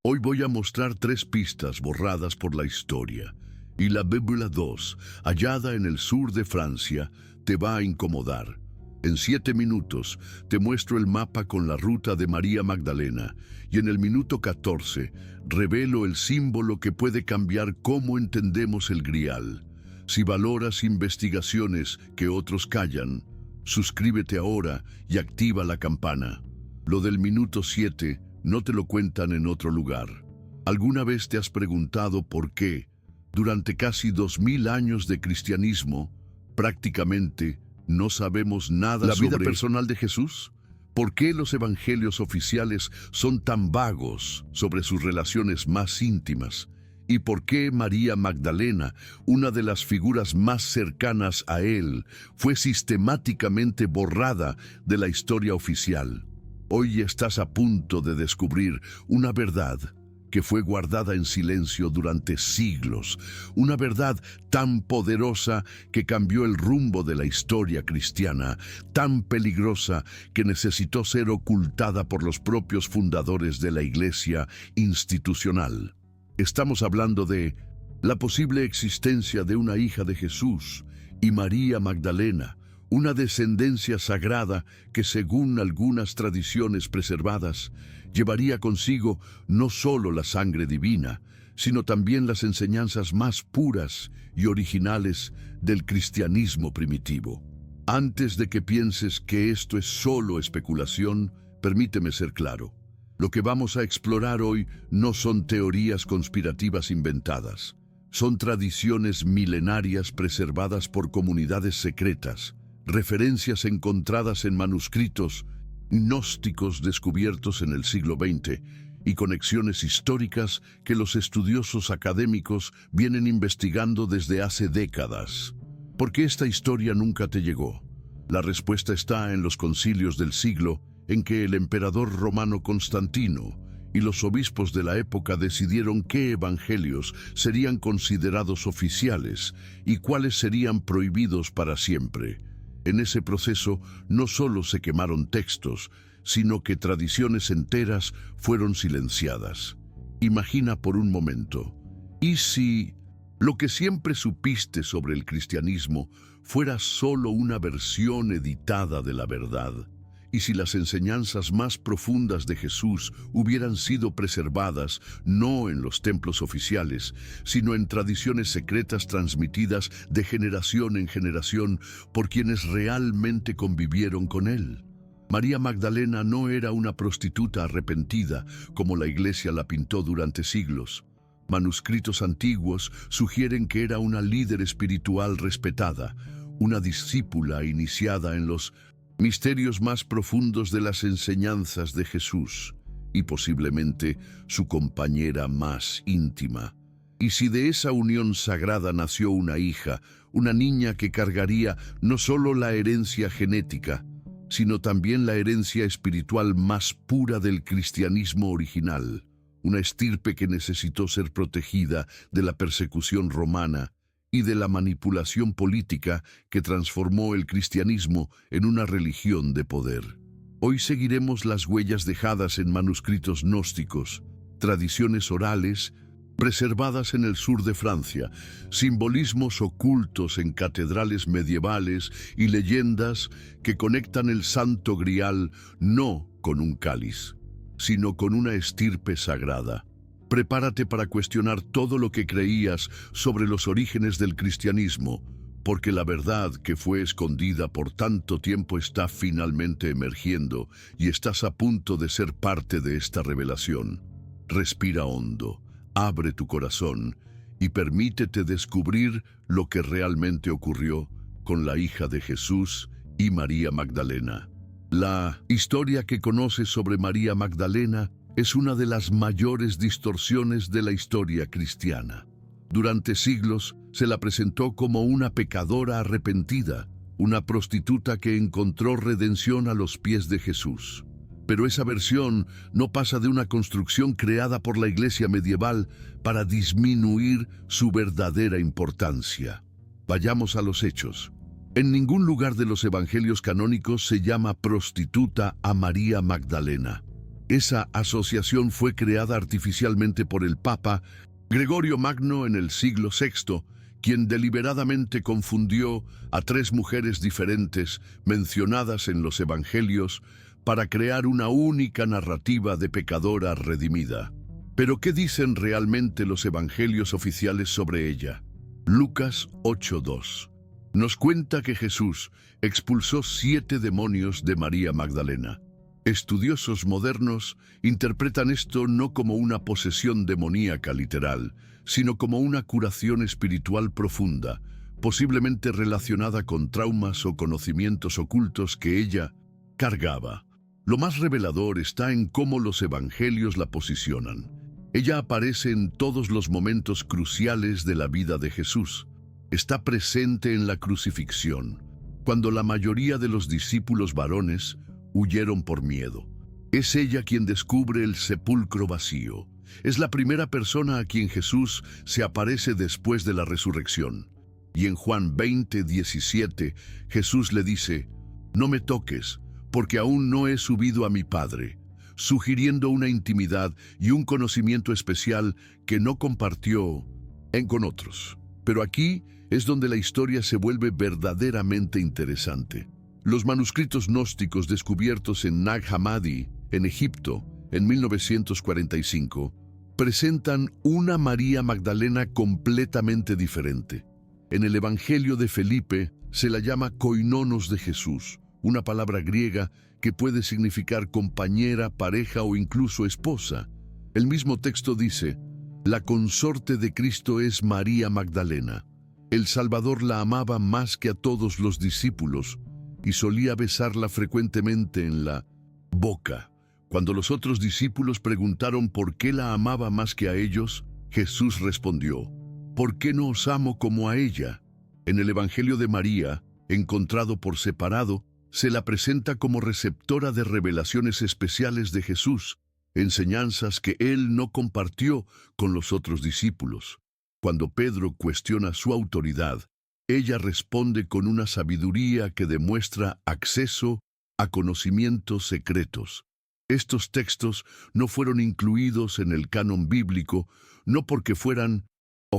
Hoy voy a mostrar 3 pistas borradas por la historia, y la Biblia 2, hallada en el sur de Francia, te va a incomodar. En 7 minutos te muestro el mapa con la ruta de María Magdalena, y en el minuto 14 revelo el símbolo que puede cambiar cómo entendemos el Grial. Si valoras investigaciones que otros callan, suscríbete ahora y activa la campana. Lo del minuto 7 no te lo cuentan en otro lugar. ¿Alguna vez te has preguntado por qué, durante casi 2000 años de cristianismo, prácticamente no sabemos nada sobre la vida personal de Jesús? ¿Por qué los evangelios oficiales son tan vagos sobre sus relaciones más íntimas? ¿Y por qué María Magdalena, una de las figuras más cercanas a él, fue sistemáticamente borrada de la historia oficial? Hoy estás a punto de descubrir una verdad que fue guardada en silencio durante siglos, una verdad tan poderosa que cambió el rumbo de la historia cristiana, tan peligrosa que necesitó ser ocultada por los propios fundadores de la Iglesia institucional. Estamos hablando de la posible existencia de una hija de Jesús y María Magdalena, una descendencia sagrada que, según algunas tradiciones preservadas, llevaría consigo no solo la sangre divina, sino también las enseñanzas más puras y originales del cristianismo primitivo. Antes de que pienses que esto es solo especulación, permíteme ser claro. Lo que vamos a explorar hoy no son teorías conspirativas inventadas. Son tradiciones milenarias preservadas por comunidades secretas, referencias encontradas en manuscritos gnósticos descubiertos en el siglo XX y conexiones históricas que los estudiosos académicos vienen investigando desde hace décadas. ¿Por qué esta historia nunca te llegó? La respuesta está en los concilios del siglo en que el emperador romano Constantino y los obispos de la época decidieron qué evangelios serían considerados oficiales y cuáles serían prohibidos para siempre. En ese proceso no solo se quemaron textos, sino que tradiciones enteras fueron silenciadas. Imagina por un momento, ¿y si lo que siempre supiste sobre el cristianismo fuera solo una versión editada de la verdad? ¿Y si las enseñanzas más profundas de Jesús hubieran sido preservadas no en los templos oficiales, sino en tradiciones secretas transmitidas de generación en generación por quienes realmente convivieron con él? María Magdalena no era una prostituta arrepentida como la Iglesia la pintó durante siglos. Manuscritos antiguos sugieren que era una líder espiritual respetada, una discípula iniciada en los misterios más profundos de las enseñanzas de Jesús, y posiblemente su compañera más íntima. Y si de esa unión sagrada nació una hija, una niña que cargaría no solo la herencia genética, sino también la herencia espiritual más pura del cristianismo original, una estirpe que necesitó ser protegida de la persecución romana y de la manipulación política que transformó el cristianismo en una religión de poder. Hoy seguiremos las huellas dejadas en manuscritos gnósticos, tradiciones orales preservadas en el sur de Francia, simbolismos ocultos en catedrales medievales y leyendas que conectan el Santo Grial no con un cáliz, sino con una estirpe sagrada. Prepárate para cuestionar todo lo que creías sobre los orígenes del cristianismo, porque la verdad que fue escondida por tanto tiempo está finalmente emergiendo y estás a punto de ser parte de esta revelación. Respira hondo, abre tu corazón y permítete descubrir lo que realmente ocurrió con la hija de Jesús y María Magdalena. La historia que conoces sobre María Magdalena es una de las mayores distorsiones de la historia cristiana. Durante siglos se la presentó como una pecadora arrepentida, una prostituta que encontró redención a los pies de Jesús. Pero esa versión no pasa de una construcción creada por la Iglesia medieval para disminuir su verdadera importancia. Vayamos a los hechos. En ningún lugar de los evangelios canónicos se llama prostituta a María Magdalena. Esa asociación fue creada artificialmente por el Papa Gregorio Magno en el siglo VI, quien deliberadamente confundió a tres mujeres diferentes mencionadas en los Evangelios para crear una única narrativa de pecadora redimida. Pero ¿qué dicen realmente los Evangelios oficiales sobre ella? Lucas 8:2 nos cuenta que Jesús expulsó 7 demonios de María Magdalena. Estudiosos modernos interpretan esto no como una posesión demoníaca literal, sino como una curación espiritual profunda, posiblemente relacionada con traumas o conocimientos ocultos que ella cargaba. Lo más revelador está en cómo los evangelios la posicionan. Ella aparece en todos los momentos cruciales de la vida de Jesús. Está presente en la crucifixión, cuando la mayoría de los discípulos varones huyeron por miedo. Es ella quien descubre el sepulcro vacío. Es la primera persona a quien Jesús se aparece después de la resurrección. Y en Juan 20:17, Jesús le dice: «No me toques, porque aún no he subido a mi Padre», sugiriendo una intimidad y un conocimiento especial que no compartió con otros. Pero aquí es donde la historia se vuelve verdaderamente interesante. Los manuscritos gnósticos descubiertos en Nag Hammadi, en Egipto, en 1945, presentan una María Magdalena completamente diferente. En el Evangelio de Felipe se la llama koinonos de Jesús, una palabra griega que puede significar compañera, pareja o incluso esposa. El mismo texto dice: «La consorte de Cristo es María Magdalena». El Salvador la amaba más que a todos los discípulos y solía besarla frecuentemente en la boca. Cuando los otros discípulos preguntaron por qué la amaba más que a ellos, Jesús respondió: «¿Por qué no os amo como a ella?». En el Evangelio de María, encontrado por separado, se la presenta como receptora de revelaciones especiales de Jesús, enseñanzas que él no compartió con los otros discípulos. Cuando Pedro cuestiona su autoridad, ella responde con una sabiduría que demuestra acceso a conocimientos secretos. Estos textos no fueron incluidos en el canon bíblico, no porque fueran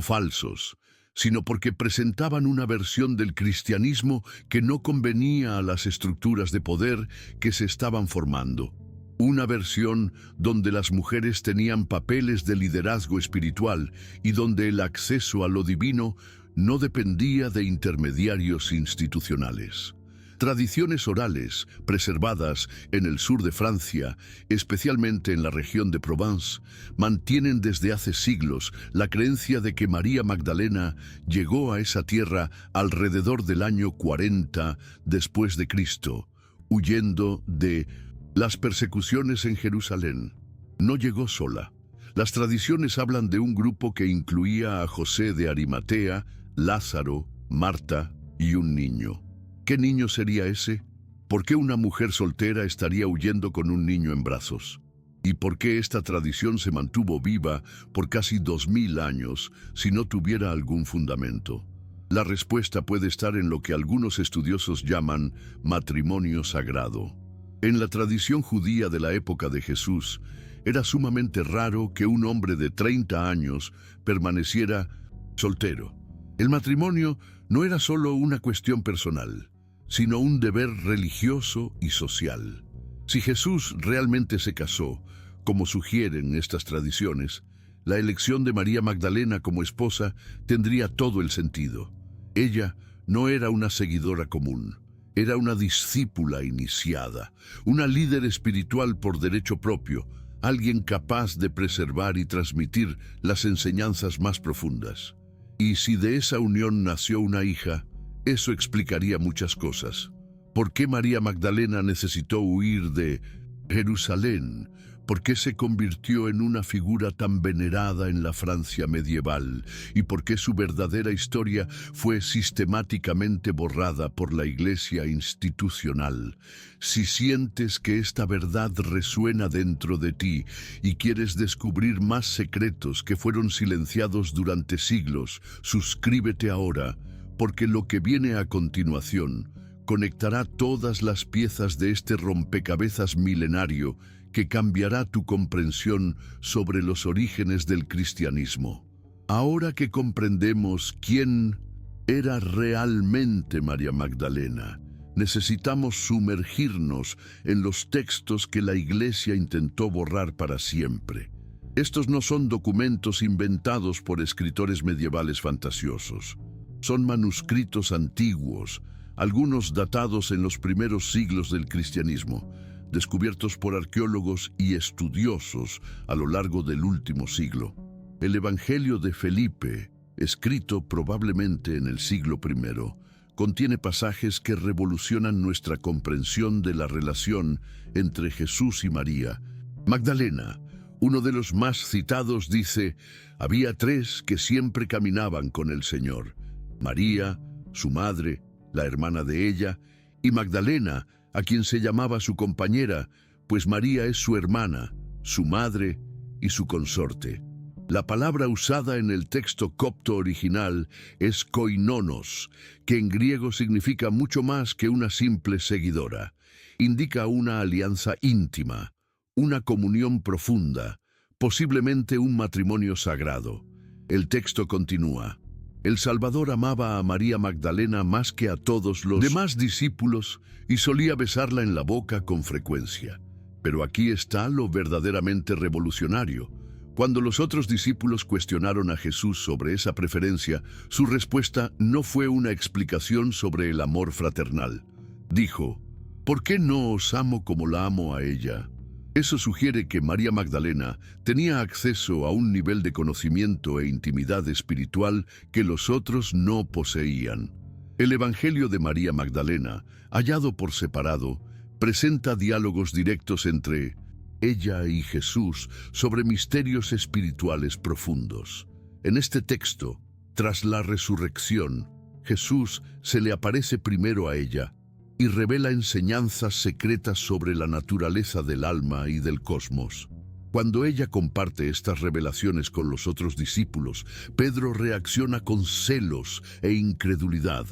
falsos, sino porque presentaban una versión del cristianismo que no convenía a las estructuras de poder que se estaban formando. Una versión donde las mujeres tenían papeles de liderazgo espiritual y donde el acceso a lo divino no dependía de intermediarios institucionales. Tradiciones orales preservadas en el sur de Francia, especialmente en la región de Provence, mantienen desde hace siglos la creencia de que María Magdalena llegó a esa tierra alrededor del año 40 después de Cristo, huyendo de las persecuciones en Jerusalén. No llegó sola. Las tradiciones hablan de un grupo que incluía a José de Arimatea, Lázaro, Marta y un niño. ¿Qué niño sería ese? ¿Por qué una mujer soltera estaría huyendo con un niño en brazos? ¿Y por qué esta tradición se mantuvo viva por casi 2000 años si no tuviera algún fundamento? La respuesta puede estar en lo que algunos estudiosos llaman matrimonio sagrado. En la tradición judía de la época de Jesús, era sumamente raro que un hombre de 30 años permaneciera soltero. El matrimonio no era solo una cuestión personal, sino un deber religioso y social. Si Jesús realmente se casó, como sugieren estas tradiciones, la elección de María Magdalena como esposa tendría todo el sentido. Ella no era una seguidora común, era una discípula iniciada, una líder espiritual por derecho propio, alguien capaz de preservar y transmitir las enseñanzas más profundas. Y si de esa unión nació una hija, eso explicaría muchas cosas. ¿Por qué María Magdalena necesitó huir de Jerusalén? ¿Por qué se convirtió en una figura tan venerada en la Francia medieval? ¿Y por qué su verdadera historia fue sistemáticamente borrada por la Iglesia institucional? Si sientes que esta verdad resuena dentro de ti y quieres descubrir más secretos que fueron silenciados durante siglos, suscríbete ahora, porque lo que viene a continuación conectará todas las piezas de este rompecabezas milenario que cambiará tu comprensión sobre los orígenes del cristianismo. Ahora que comprendemos quién era realmente María Magdalena, necesitamos sumergirnos en los textos que la Iglesia intentó borrar para siempre. Estos no son documentos inventados por escritores medievales fantasiosos. Son manuscritos antiguos, algunos datados en los primeros siglos del cristianismo, descubiertos por arqueólogos y estudiosos a lo largo del último siglo. El Evangelio de Felipe, escrito probablemente en el siglo I, contiene pasajes que revolucionan nuestra comprensión de la relación entre Jesús y María. Magdalena, uno de los más citados, dice: había tres que siempre caminaban con el Señor: María, su madre, la hermana de ella, y Magdalena, a quien se llamaba su compañera, pues María es su hermana, su madre y su consorte. La palabra usada en el texto copto original es koinonos, que en griego significa mucho más que una simple seguidora. Indica una alianza íntima, una comunión profunda, posiblemente un matrimonio sagrado. El texto continúa: el Salvador amaba a María Magdalena más que a todos los demás discípulos y solía besarla en la boca con frecuencia. Pero aquí está lo verdaderamente revolucionario. Cuando los otros discípulos cuestionaron a Jesús sobre esa preferencia, su respuesta no fue una explicación sobre el amor fraternal. Dijo: ¿por qué no os amo como la amo a ella? Eso sugiere que María Magdalena tenía acceso a un nivel de conocimiento e intimidad espiritual que los otros no poseían. El Evangelio de María Magdalena, hallado por separado, presenta diálogos directos entre ella y Jesús sobre misterios espirituales profundos. En este texto, tras la resurrección, Jesús se le aparece primero a ella y revela enseñanzas secretas sobre la naturaleza del alma y del cosmos. Cuando ella comparte estas revelaciones con los otros discípulos, Pedro reacciona con celos e incredulidad.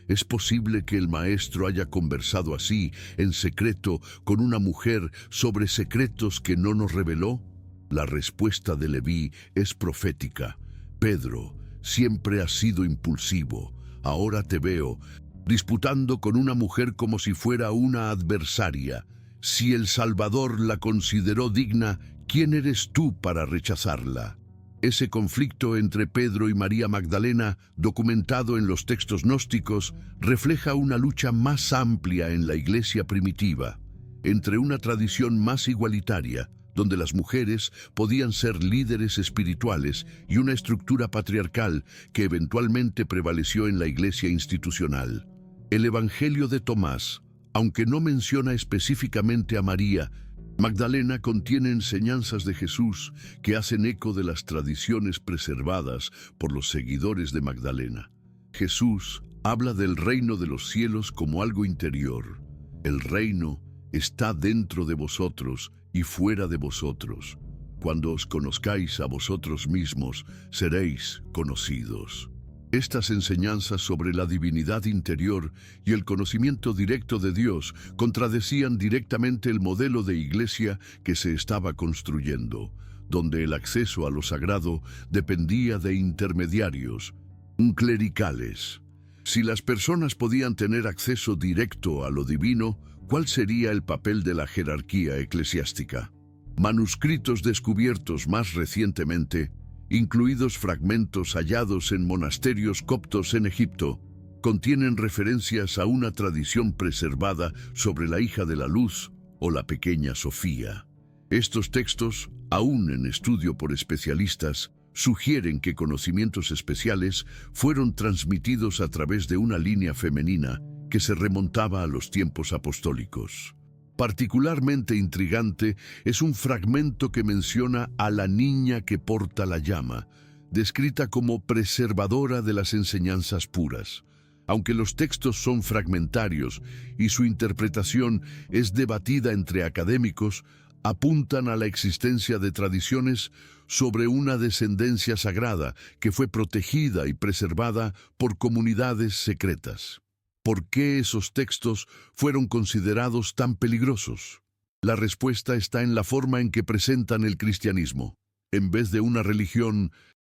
¿Es posible que el Maestro haya conversado así, en secreto, con una mujer sobre secretos que no nos reveló? La respuesta de Leví es profética. Pedro, siempre has sido impulsivo. Ahora te veo disputando con una mujer como si fuera una adversaria. Si el Salvador la consideró digna, ¿quién eres tú para rechazarla? Ese conflicto entre Pedro y María Magdalena, documentado en los textos gnósticos, refleja una lucha más amplia en la Iglesia primitiva, entre una tradición más igualitaria, donde las mujeres podían ser líderes espirituales, y una estructura patriarcal que eventualmente prevaleció en la Iglesia institucional. El Evangelio de Tomás, aunque no menciona específicamente a María Magdalena, contiene enseñanzas de Jesús que hacen eco de las tradiciones preservadas por los seguidores de Magdalena. Jesús habla del reino de los cielos como algo interior. El reino está dentro de vosotros y fuera de vosotros. Cuando os conozcáis a vosotros mismos, seréis conocidos. Estas enseñanzas sobre la divinidad interior y el conocimiento directo de Dios contradecían directamente el modelo de iglesia que se estaba construyendo, donde el acceso a lo sagrado dependía de intermediarios, clericales. Si las personas podían tener acceso directo a lo divino, ¿cuál sería el papel de la jerarquía eclesiástica? Manuscritos descubiertos más recientemente, incluidos fragmentos hallados en monasterios coptos en Egipto, contienen referencias a una tradición preservada sobre la hija de la luz o la pequeña Sofía. Estos textos, aún en estudio por especialistas, sugieren que conocimientos especiales fueron transmitidos a través de una línea femenina que se remontaba a los tiempos apostólicos. Particularmente intrigante es un fragmento que menciona a la niña que porta la llama, descrita como preservadora de las enseñanzas puras. Aunque los textos son fragmentarios y su interpretación es debatida entre académicos, apuntan a la existencia de tradiciones sobre una descendencia sagrada que fue protegida y preservada por comunidades secretas. ¿Por qué esos textos fueron considerados tan peligrosos? La respuesta está en la forma en que presentan el cristianismo. En vez de una religión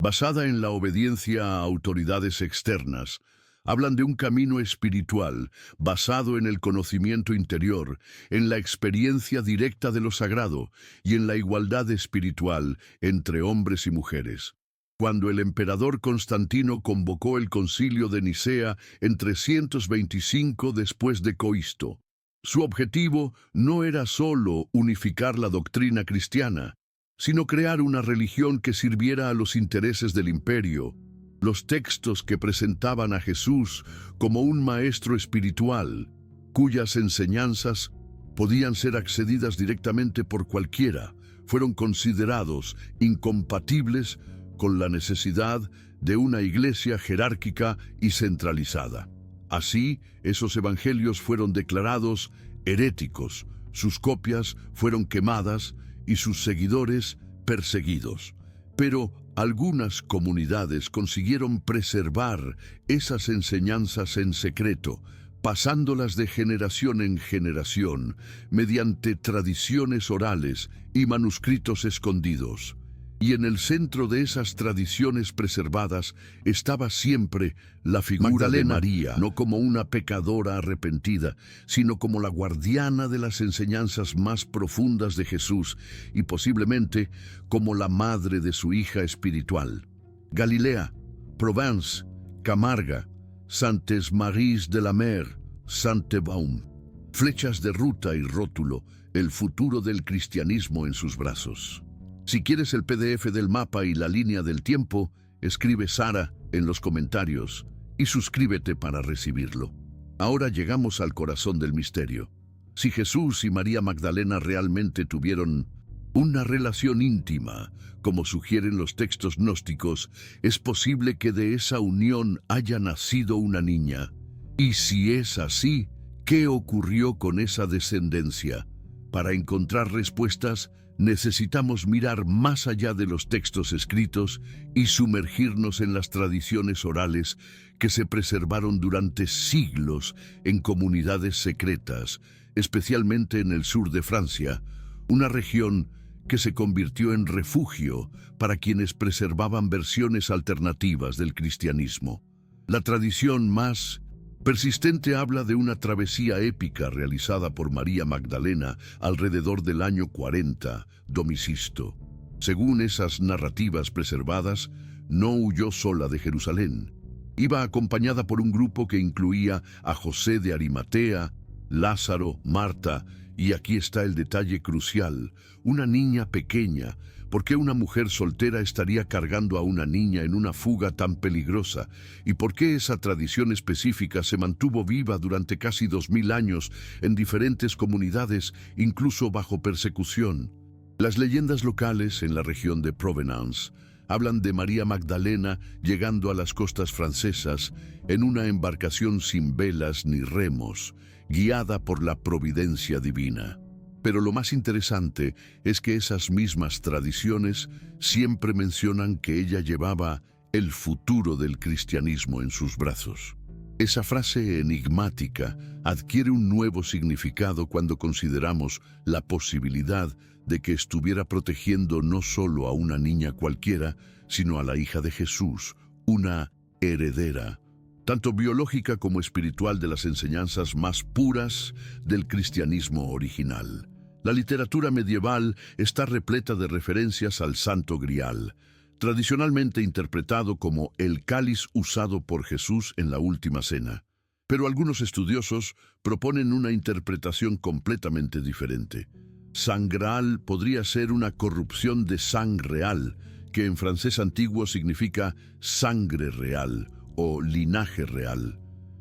basada en la obediencia a autoridades externas, hablan de un camino espiritual basado en el conocimiento interior, en la experiencia directa de lo sagrado y en la igualdad espiritual entre hombres y mujeres. Cuando el emperador Constantino convocó el Concilio de Nicea en 325 después de Cristo, su objetivo no era solo unificar la doctrina cristiana, sino crear una religión que sirviera a los intereses del imperio. Los textos que presentaban a Jesús como un maestro espiritual, cuyas enseñanzas podían ser accedidas directamente por cualquiera, fueron considerados incompatibles con la necesidad de una iglesia jerárquica y centralizada. Así, esos evangelios fueron declarados heréticos, sus copias fueron quemadas y sus seguidores perseguidos. Pero algunas comunidades consiguieron preservar esas enseñanzas en secreto, pasándolas de generación en generación, mediante tradiciones orales y manuscritos escondidos. Y en el centro de esas tradiciones preservadas estaba siempre la figura de María, no como una pecadora arrepentida, sino como la guardiana de las enseñanzas más profundas de Jesús y posiblemente como la madre de su hija espiritual. Galilea, Provence, Camarga, Santes Maries de la Mer, Sainte-Baume, flechas de ruta y rótulo, el futuro del cristianismo en sus brazos. Si quieres el PDF del mapa y la línea del tiempo, escribe Sara en los comentarios y suscríbete para recibirlo. Ahora llegamos al corazón del misterio. Si Jesús y María Magdalena realmente tuvieron una relación íntima, como sugieren los textos gnósticos, es posible que de esa unión haya nacido una niña. Y si es así, ¿qué ocurrió con esa descendencia? Para encontrar respuestas, necesitamos mirar más allá de los textos escritos y sumergirnos en las tradiciones orales que se preservaron durante siglos en comunidades secretas, especialmente en el sur de Francia, una región que se convirtió en refugio para quienes preservaban versiones alternativas del cristianismo. La tradición más persistente habla de una travesía épica realizada por María Magdalena alrededor del año 40, Domicisto. Según esas narrativas preservadas, no huyó sola de Jerusalén. Iba acompañada por un grupo que incluía a José de Arimatea, Lázaro, Marta, y aquí está el detalle crucial, una niña pequeña. ¿Por qué una mujer soltera estaría cargando a una niña en una fuga tan peligrosa? ¿Y por qué esa tradición específica se mantuvo viva durante casi 2000 años en diferentes comunidades, incluso bajo persecución? Las leyendas locales en la región de Provence hablan de María Magdalena llegando a las costas francesas en una embarcación sin velas ni remos, guiada por la providencia divina. Pero lo más interesante es que esas mismas tradiciones siempre mencionan que ella llevaba el futuro del cristianismo en sus brazos. Esa frase enigmática adquiere un nuevo significado cuando consideramos la posibilidad de que estuviera protegiendo no solo a una niña cualquiera, sino a la hija de Jesús, una heredera, tanto biológica como espiritual, de las enseñanzas más puras del cristianismo original. La literatura medieval está repleta de referencias al Santo Grial, tradicionalmente interpretado como el cáliz usado por Jesús en la Última Cena. Pero algunos estudiosos proponen una interpretación completamente diferente. Sang Graal podría ser una corrupción de sang real, que en francés antiguo significa sangre real o linaje real.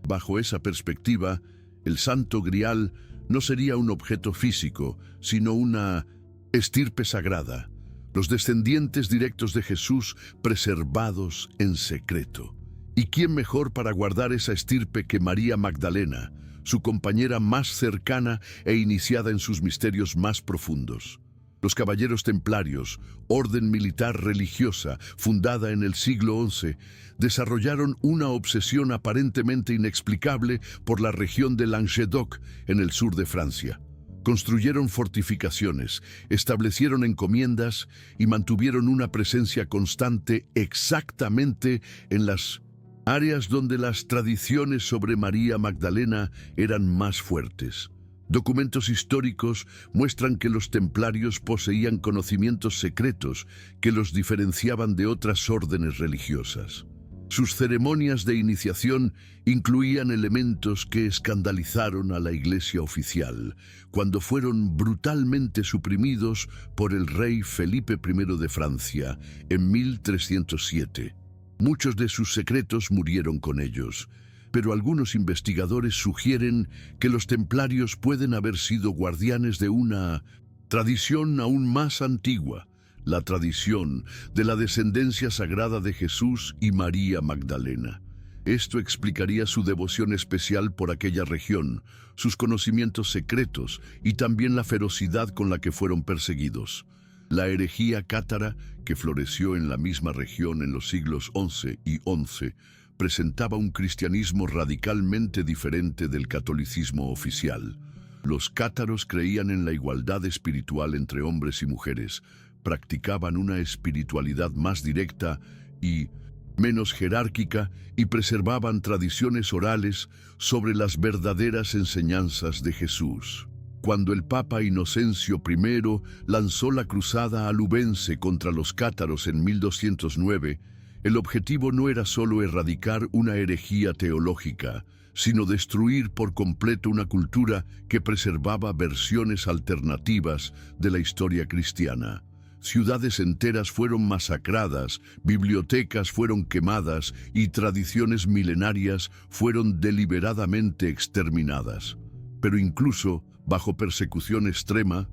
Bajo esa perspectiva, el Santo Grial no sería un objeto físico, sino una estirpe sagrada, los descendientes directos de Jesús preservados en secreto. ¿Y quién mejor para guardar esa estirpe que María Magdalena, su compañera más cercana e iniciada en sus misterios más profundos? Los caballeros templarios, orden militar religiosa fundada en el siglo XI, desarrollaron una obsesión aparentemente inexplicable por la región de Languedoc en el sur de Francia. Construyeron fortificaciones, establecieron encomiendas y mantuvieron una presencia constante exactamente en las áreas donde las tradiciones sobre María Magdalena eran más fuertes. Documentos históricos muestran que los templarios poseían conocimientos secretos que los diferenciaban de otras órdenes religiosas. Sus ceremonias de iniciación incluían elementos que escandalizaron a la Iglesia oficial, cuando fueron brutalmente suprimidos por el rey Felipe I de Francia en 1307. Muchos de sus secretos murieron con ellos, pero algunos investigadores sugieren que los templarios pueden haber sido guardianes de una tradición aún más antigua, la tradición de la descendencia sagrada de Jesús y María Magdalena. Esto explicaría su devoción especial por aquella región, sus conocimientos secretos y también la ferocidad con la que fueron perseguidos. La herejía cátara, que floreció en la misma región en los siglos XI y XI, presentaba un cristianismo radicalmente diferente del catolicismo oficial. Los cátaros creían en la igualdad espiritual entre hombres y mujeres, practicaban una espiritualidad más directa y menos jerárquica y preservaban tradiciones orales sobre las verdaderas enseñanzas de Jesús. Cuando el Papa Inocencio I lanzó la cruzada alubense contra los cátaros en 1209, el objetivo no era solo erradicar una herejía teológica, sino destruir por completo una cultura que preservaba versiones alternativas de la historia cristiana. Ciudades enteras fueron masacradas, bibliotecas fueron quemadas y tradiciones milenarias fueron deliberadamente exterminadas. Pero incluso bajo persecución extrema,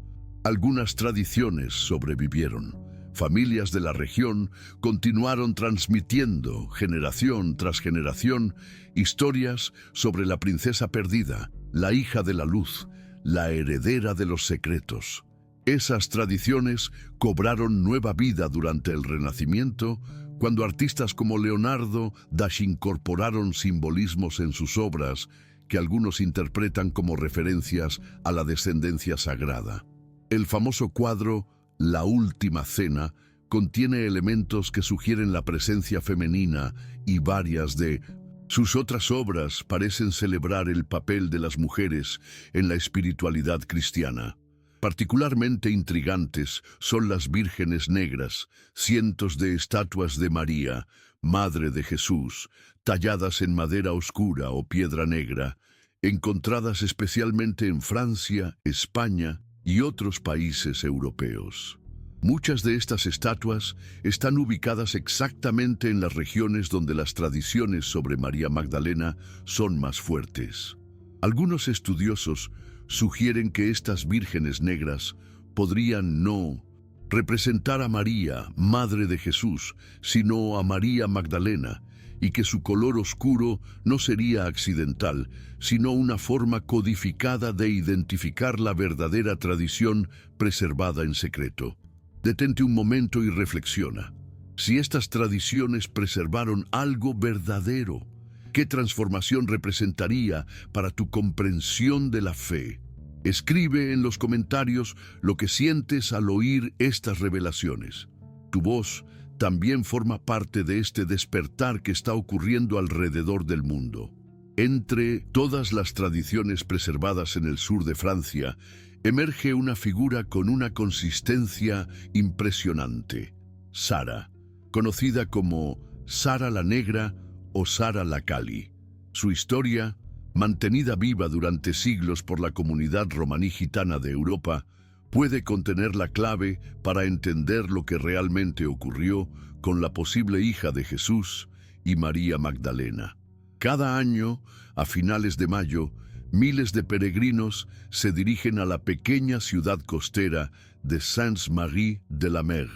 algunas tradiciones sobrevivieron. Familias de la región continuaron transmitiendo, generación tras generación, historias sobre la princesa perdida, la hija de la luz, la heredera de los secretos. Esas tradiciones cobraron nueva vida durante el Renacimiento, cuando artistas como Leonardo da Vinci incorporaron simbolismos en sus obras que algunos interpretan como referencias a la descendencia sagrada. El famoso cuadro La Última Cena contiene elementos que sugieren la presencia femenina y varias de sus otras obras parecen celebrar el papel de las mujeres en la espiritualidad cristiana. Particularmente intrigantes son las vírgenes negras, cientos de estatuas de María, Madre de Jesús, talladas en madera oscura o piedra negra, encontradas especialmente en Francia, España y otros países europeos. Muchas de estas estatuas están ubicadas exactamente en las regiones donde las tradiciones sobre María Magdalena son más fuertes. Algunos estudiosos sugieren que estas vírgenes negras podrían no representar a María, Madre de Jesús, sino a María Magdalena, y que su color oscuro no sería accidental, sino una forma codificada de identificar la verdadera tradición preservada en secreto. Detente un momento y reflexiona. Si estas tradiciones preservaron algo verdadero, ¿qué transformación representaría para tu comprensión de la fe? Escribe en los comentarios lo que sientes al oír estas revelaciones. Tu voz también forma parte de este despertar que está ocurriendo alrededor del mundo. Entre todas las tradiciones preservadas en el sur de Francia, emerge una figura con una consistencia impresionante: Sara, conocida como Sara la Negra o Sara la Cali. Su historia, mantenida viva durante siglos por la comunidad romaní gitana de Europa, puede contener la clave para entender lo que realmente ocurrió con la posible hija de Jesús y María Magdalena. Cada año, a finales de mayo, miles de peregrinos se dirigen a la pequeña ciudad costera de Saintes-Maries-de-la-Mer,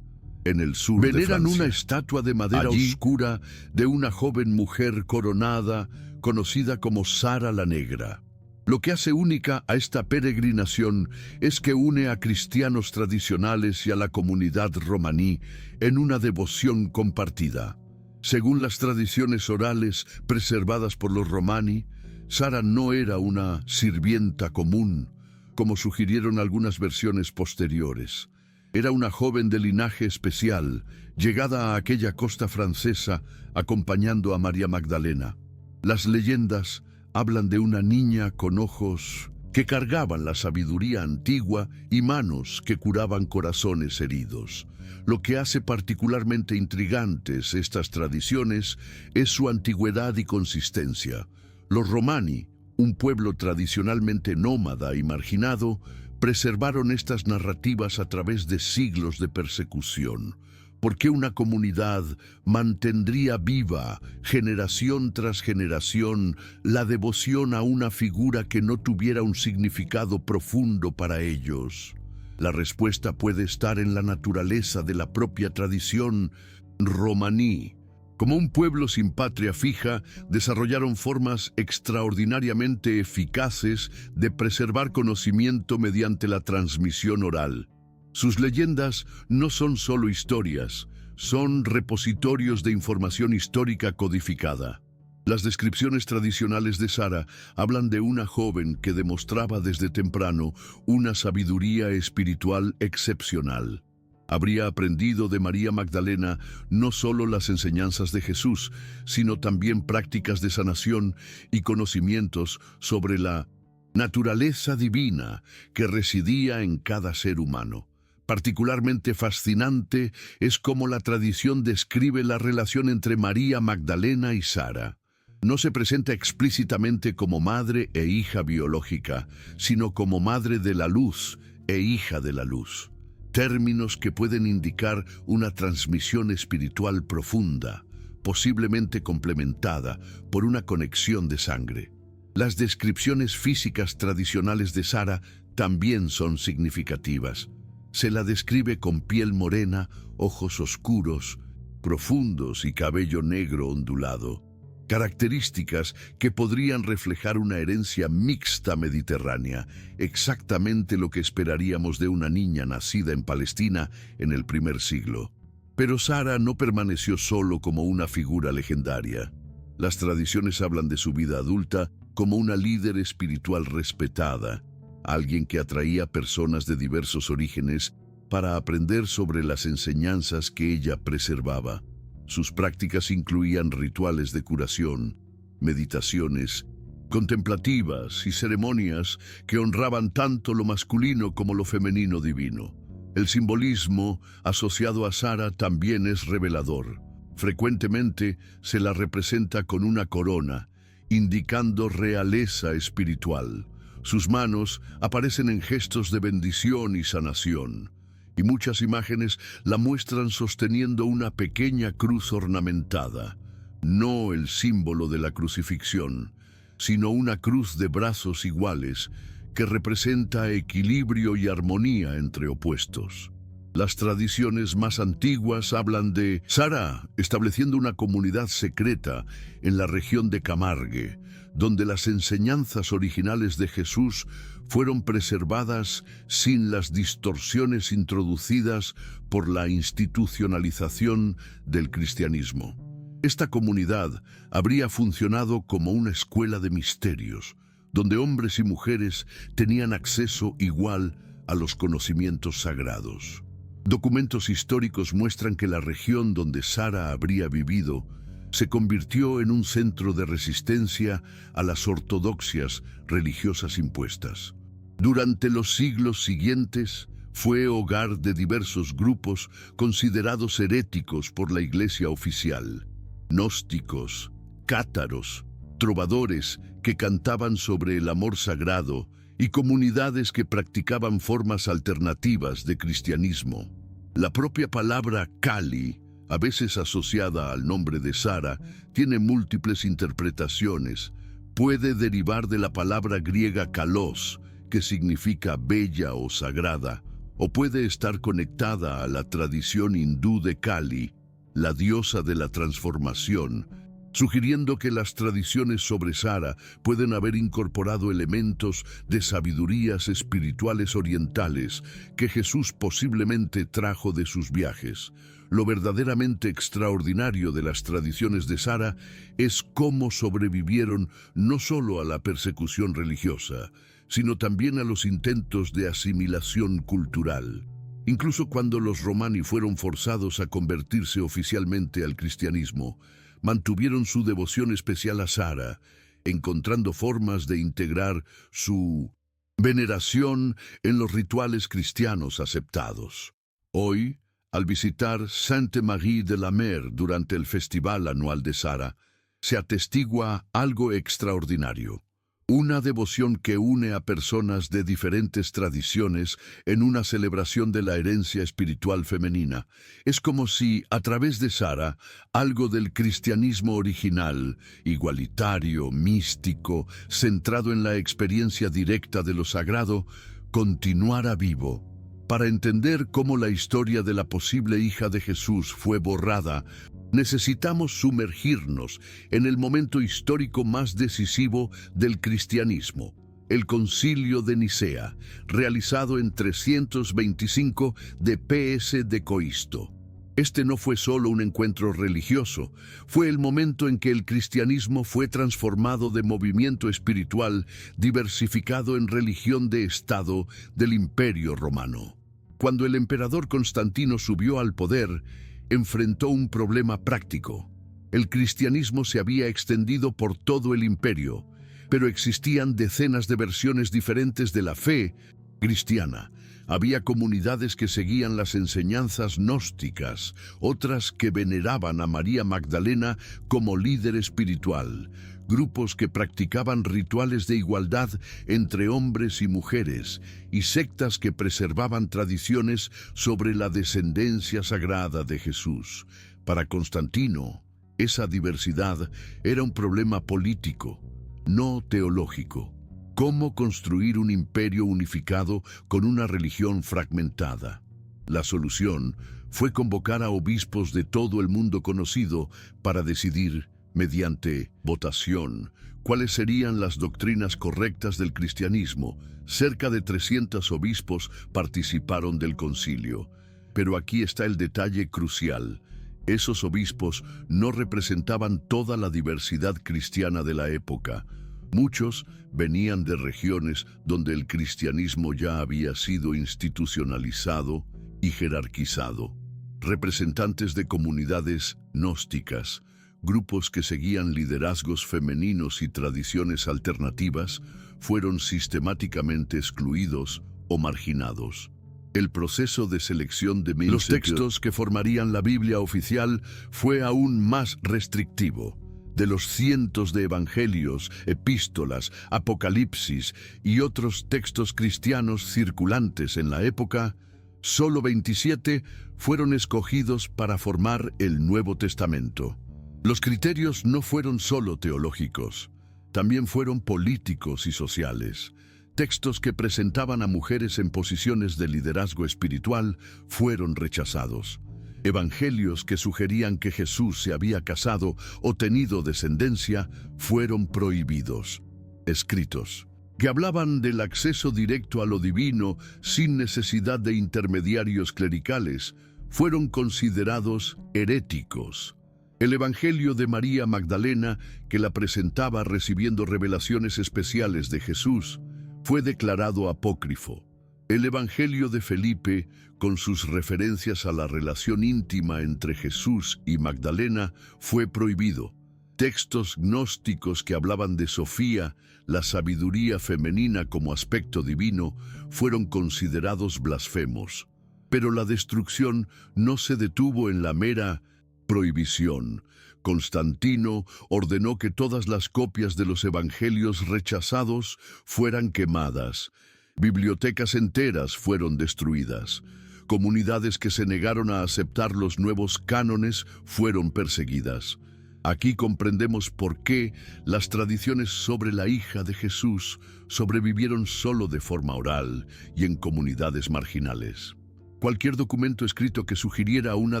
en el sur de Francia. Veneran una estatua de madera oscura de una joven mujer coronada, conocida como Sara la Negra. Lo que hace única a esta peregrinación es que une a cristianos tradicionales y a la comunidad romaní en una devoción compartida. Según las tradiciones orales preservadas por los romani, Sara no era una sirvienta común. como sugirieron algunas versiones posteriores. Era una joven de linaje especial, llegada a aquella costa francesa acompañando a María Magdalena. Las leyendas hablan de una niña con ojos que cargaban la sabiduría antigua y manos que curaban corazones heridos. Lo que hace particularmente intrigantes estas tradiciones es su antigüedad y consistencia. Los Romani, un pueblo tradicionalmente nómada y marginado, preservaron estas narrativas a través de siglos de persecución. ¿Por qué una comunidad mantendría viva, generación tras generación, la devoción a una figura que no tuviera un significado profundo para ellos? La respuesta puede estar en la naturaleza de la propia tradición romaní. Como un pueblo sin patria fija, desarrollaron formas extraordinariamente eficaces de preservar conocimiento mediante la transmisión oral. Sus leyendas no son solo historias, son repositorios de información histórica codificada. Las descripciones tradicionales de Sara hablan de una joven que demostraba desde temprano una sabiduría espiritual excepcional. Habría aprendido de María Magdalena no solo las enseñanzas de Jesús, sino también prácticas de sanación y conocimientos sobre la naturaleza divina que residía en cada ser humano. Particularmente fascinante es cómo la tradición describe la relación entre María Magdalena y Sara. No se presenta explícitamente como madre e hija biológica, sino como madre de la luz e hija de la luz. Términos que pueden indicar una transmisión espiritual profunda, posiblemente complementada por una conexión de sangre. Las descripciones físicas tradicionales de Sara también son significativas. Se la describe con piel morena, ojos oscuros, profundos y cabello negro ondulado, características que podrían reflejar una herencia mixta mediterránea, exactamente lo que esperaríamos de una niña nacida en Palestina en el primer siglo. Pero Sara no permaneció solo como una figura legendaria. Las tradiciones hablan de su vida adulta como una líder espiritual respetada, alguien que atraía personas de diversos orígenes para aprender sobre las enseñanzas que ella preservaba. Sus prácticas incluían rituales de curación, meditaciones contemplativas y ceremonias que honraban tanto lo masculino como lo femenino divino. El simbolismo asociado a Sara también es revelador. Frecuentemente se la representa con una corona, indicando realeza espiritual. Sus manos aparecen en gestos de bendición y sanación, y muchas imágenes la muestran sosteniendo una pequeña cruz ornamentada, no el símbolo de la crucifixión, sino una cruz de brazos iguales que representa equilibrio y armonía entre opuestos. Las tradiciones más antiguas hablan de Sara estableciendo una comunidad secreta en la región de Camargue, donde las enseñanzas originales de Jesús fueron preservadas sin las distorsiones introducidas por la institucionalización del cristianismo. Esta comunidad habría funcionado como una escuela de misterios, donde hombres y mujeres tenían acceso igual a los conocimientos sagrados. Documentos históricos muestran que la región donde Sara habría vivido se convirtió en un centro de resistencia a las ortodoxias religiosas impuestas. Durante los siglos siguientes, fue hogar de diversos grupos considerados heréticos por la Iglesia oficial: gnósticos, cátaros, trovadores que cantaban sobre el amor sagrado y comunidades que practicaban formas alternativas de cristianismo. La propia palabra Kali, a veces asociada al nombre de Sara, tiene múltiples interpretaciones. Puede derivar de la palabra griega kalos, que significa bella o sagrada, o puede estar conectada a la tradición hindú de Kali, la diosa de la transformación, sugiriendo que las tradiciones sobre Sara pueden haber incorporado elementos de sabidurías espirituales orientales que Jesús posiblemente trajo de sus viajes. Lo verdaderamente extraordinario de las tradiciones de Sara es cómo sobrevivieron no solo a la persecución religiosa, sino también a los intentos de asimilación cultural. Incluso cuando los romani fueron forzados a convertirse oficialmente al cristianismo, mantuvieron su devoción especial a Sara, encontrando formas de integrar su veneración en los rituales cristianos aceptados. Hoy, al visitar Sainte-Marie de la Mer durante el festival anual de Sara, se atestigua algo extraordinario. Una devoción que une a personas de diferentes tradiciones en una celebración de la herencia espiritual femenina. Es como si, a través de Sara, algo del cristianismo original, igualitario, místico, centrado en la experiencia directa de lo sagrado, continuara vivo. Para entender cómo la historia de la posible hija de Jesús fue borrada, necesitamos sumergirnos en el momento histórico más decisivo del cristianismo, el Concilio de Nicea, realizado en 325 de PS de Coisto. Este no fue solo un encuentro religioso, fue el momento en que el cristianismo fue transformado de movimiento espiritual diversificado en religión de Estado del Imperio Romano. Cuando el emperador Constantino subió al poder, enfrentó un problema práctico. El cristianismo se había extendido por todo el imperio, pero existían decenas de versiones diferentes de la fe cristiana. Había comunidades que seguían las enseñanzas gnósticas, otras que veneraban a María Magdalena como líder espiritual, grupos que practicaban rituales de igualdad entre hombres y mujeres, y sectas que preservaban tradiciones sobre la descendencia sagrada de Jesús. Para Constantino, esa diversidad era un problema político, no teológico. ¿Cómo construir un imperio unificado con una religión fragmentada? La solución fue convocar a obispos de todo el mundo conocido para decidir, mediante votación, cuáles serían las doctrinas correctas del cristianismo. Cerca de 300 obispos participaron del concilio. Pero aquí está el detalle crucial. Esos obispos no representaban toda la diversidad cristiana de la época. Muchos venían de regiones donde el cristianismo ya había sido institucionalizado y jerarquizado. Representantes de comunidades gnósticas, grupos que seguían liderazgos femeninos y tradiciones alternativas, fueron sistemáticamente excluidos o marginados. El proceso de selección de los textos que formarían la Biblia oficial fue aún más restrictivo. De los cientos de evangelios, epístolas, apocalipsis y otros textos cristianos circulantes en la época, solo 27 fueron escogidos para formar el Nuevo Testamento. Los criterios no fueron solo teológicos, también fueron políticos y sociales. Textos que presentaban a mujeres en posiciones de liderazgo espiritual fueron rechazados. Evangelios que sugerían que Jesús se había casado o tenido descendencia fueron prohibidos. Escritos que hablaban del acceso directo a lo divino sin necesidad de intermediarios clericales fueron considerados heréticos. El Evangelio de María Magdalena, que la presentaba recibiendo revelaciones especiales de Jesús, fue declarado apócrifo. El Evangelio de Felipe, con sus referencias a la relación íntima entre Jesús y Magdalena, fue prohibido. Textos gnósticos que hablaban de Sofía, la sabiduría femenina como aspecto divino, fueron considerados blasfemos. Pero la destrucción no se detuvo en la mera prohibición. Constantino ordenó que todas las copias de los evangelios rechazados fueran quemadas. Bibliotecas enteras fueron destruidas. Comunidades que se negaron a aceptar los nuevos cánones fueron perseguidas. Aquí comprendemos por qué las tradiciones sobre la hija de Jesús sobrevivieron solo de forma oral y en comunidades marginales. Cualquier documento escrito que sugiriera una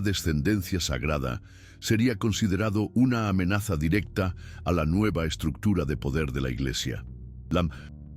descendencia sagrada sería considerado una amenaza directa a la nueva estructura de poder de la Iglesia. La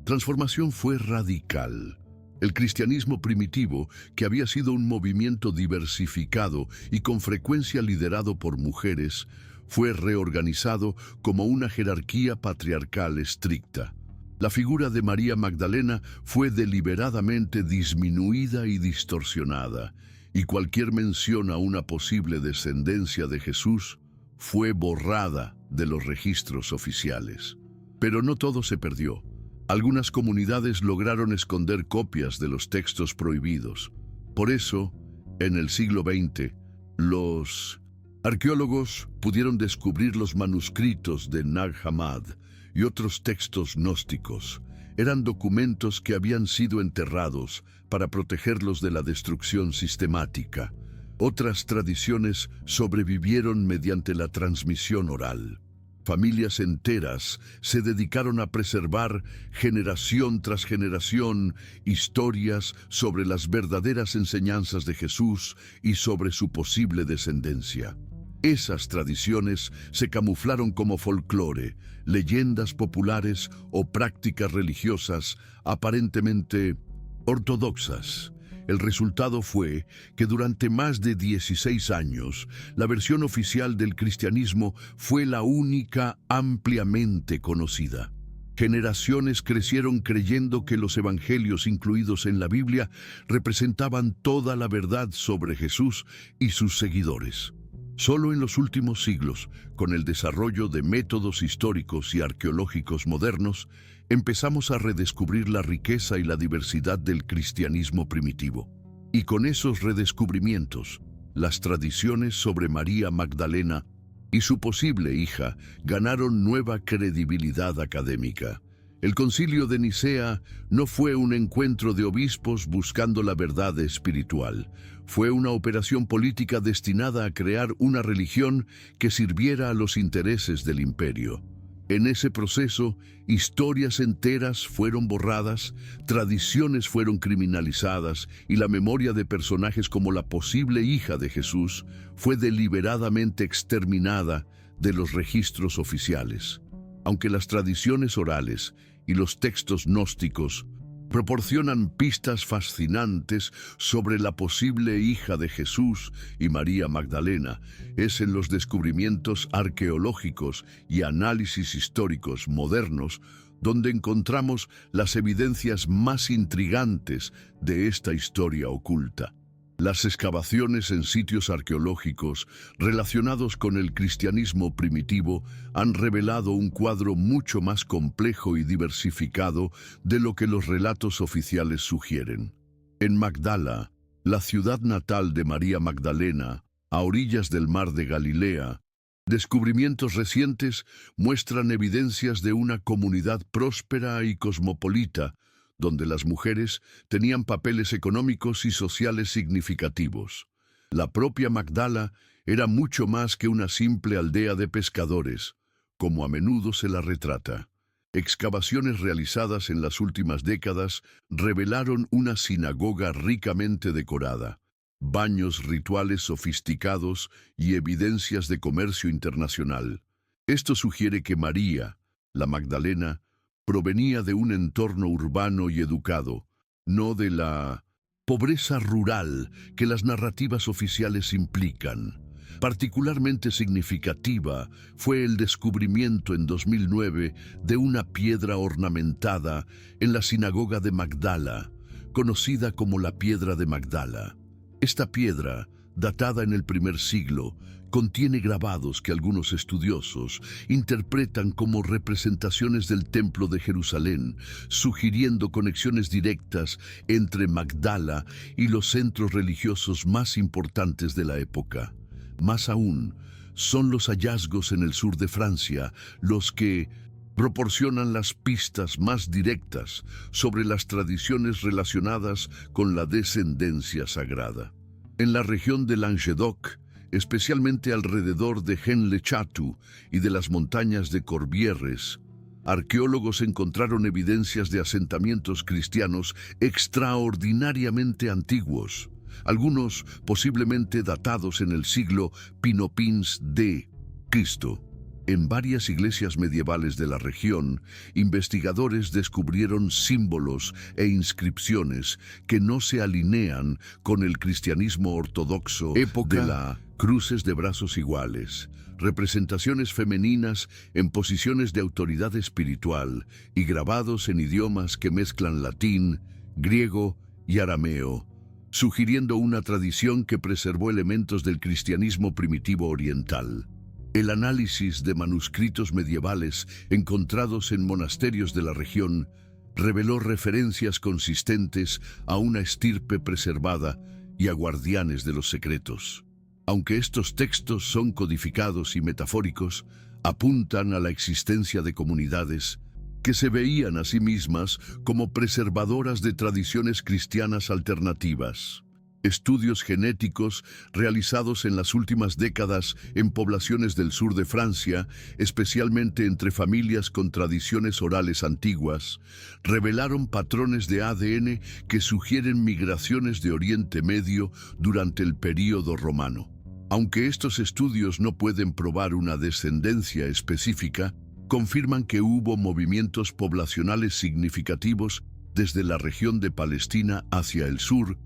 transformación fue radical. El cristianismo primitivo, que había sido un movimiento diversificado y con frecuencia liderado por mujeres, fue reorganizado como una jerarquía patriarcal estricta. La figura de María Magdalena fue deliberadamente disminuida y distorsionada, y cualquier mención a una posible descendencia de Jesús fue borrada de los registros oficiales. Pero no todo se perdió. Algunas comunidades lograron esconder copias de los textos prohibidos. Por eso, en el siglo XX, los arqueólogos pudieron descubrir los manuscritos de Nag Hammadi y otros textos gnósticos. Eran documentos que habían sido enterrados para protegerlos de la destrucción sistemática. Otras tradiciones sobrevivieron mediante la transmisión oral. Familias enteras se dedicaron a preservar, generación tras generación, historias sobre las verdaderas enseñanzas de Jesús y sobre su posible descendencia. Esas tradiciones se camuflaron como folclore, leyendas populares o prácticas religiosas aparentemente ortodoxas. El resultado fue que durante más de 16 años, la versión oficial del cristianismo fue la única ampliamente conocida. Generaciones crecieron creyendo que los evangelios incluidos en la Biblia representaban toda la verdad sobre Jesús y sus seguidores. Solo en los últimos siglos, con el desarrollo de métodos históricos y arqueológicos modernos, empezamos a redescubrir la riqueza y la diversidad del cristianismo primitivo. Y con esos redescubrimientos, las tradiciones sobre María Magdalena y su posible hija ganaron nueva credibilidad académica. El Concilio de Nicea no fue un encuentro de obispos buscando la verdad espiritual. Fue una operación política destinada a crear una religión que sirviera a los intereses del imperio. En ese proceso, historias enteras fueron borradas, tradiciones fueron criminalizadas y la memoria de personajes como la posible hija de Jesús fue deliberadamente exterminada de los registros oficiales. Aunque las tradiciones orales y los textos gnósticos proporcionan pistas fascinantes sobre la posible hija de Jesús y María Magdalena, es en los descubrimientos arqueológicos y análisis históricos modernos donde encontramos las evidencias más intrigantes de esta historia oculta. Las excavaciones en sitios arqueológicos relacionados con el cristianismo primitivo han revelado un cuadro mucho más complejo y diversificado de lo que los relatos oficiales sugieren. En Magdala, la ciudad natal de María Magdalena, a orillas del mar de Galilea, descubrimientos recientes muestran evidencias de una comunidad próspera y cosmopolita, donde las mujeres tenían papeles económicos y sociales significativos. La propia Magdala era mucho más que una simple aldea de pescadores, como a menudo se la retrata. Excavaciones realizadas en las últimas décadas revelaron una sinagoga ricamente decorada, baños rituales sofisticados y evidencias de comercio internacional. Esto sugiere que María, la Magdalena, provenía de un entorno urbano y educado, no de la pobreza rural que las narrativas oficiales implican. Particularmente significativa fue el descubrimiento en 2009 de una piedra ornamentada en la sinagoga de Magdala, conocida como la Piedra de Magdala. Esta piedra, datada en el primer siglo, contiene grabados que algunos estudiosos interpretan como representaciones del Templo de Jerusalén, sugiriendo conexiones directas entre Magdala y los centros religiosos más importantes de la época. Más aún, son los hallazgos en el sur de Francia los que proporcionan las pistas más directas sobre las tradiciones relacionadas con la descendencia sagrada. En la región de Languedoc, especialmente alrededor de Henle-Chatou y de las montañas de Corbières, arqueólogos encontraron evidencias de asentamientos cristianos extraordinariamente antiguos, algunos posiblemente datados en el siglo Pinopins d. Cristo. En varias iglesias medievales de la región, investigadores descubrieron símbolos e inscripciones que no se alinean con el cristianismo ortodoxo de la cruces de brazos iguales, representaciones femeninas en posiciones de autoridad espiritual y grabados en idiomas que mezclan latín, griego y arameo, sugiriendo una tradición que preservó elementos del cristianismo primitivo oriental. El análisis de manuscritos medievales encontrados en monasterios de la región reveló referencias consistentes a una estirpe preservada y a guardianes de los secretos. Aunque estos textos son codificados y metafóricos, apuntan a la existencia de comunidades que se veían a sí mismas como preservadoras de tradiciones cristianas alternativas. Estudios genéticos realizados en las últimas décadas en poblaciones del sur de Francia, especialmente entre familias con tradiciones orales antiguas, revelaron patrones de ADN que sugieren migraciones de Oriente Medio durante el período romano. Aunque estos estudios no pueden probar una descendencia específica, confirman que hubo movimientos poblacionales significativos desde la región de Palestina hacia el sur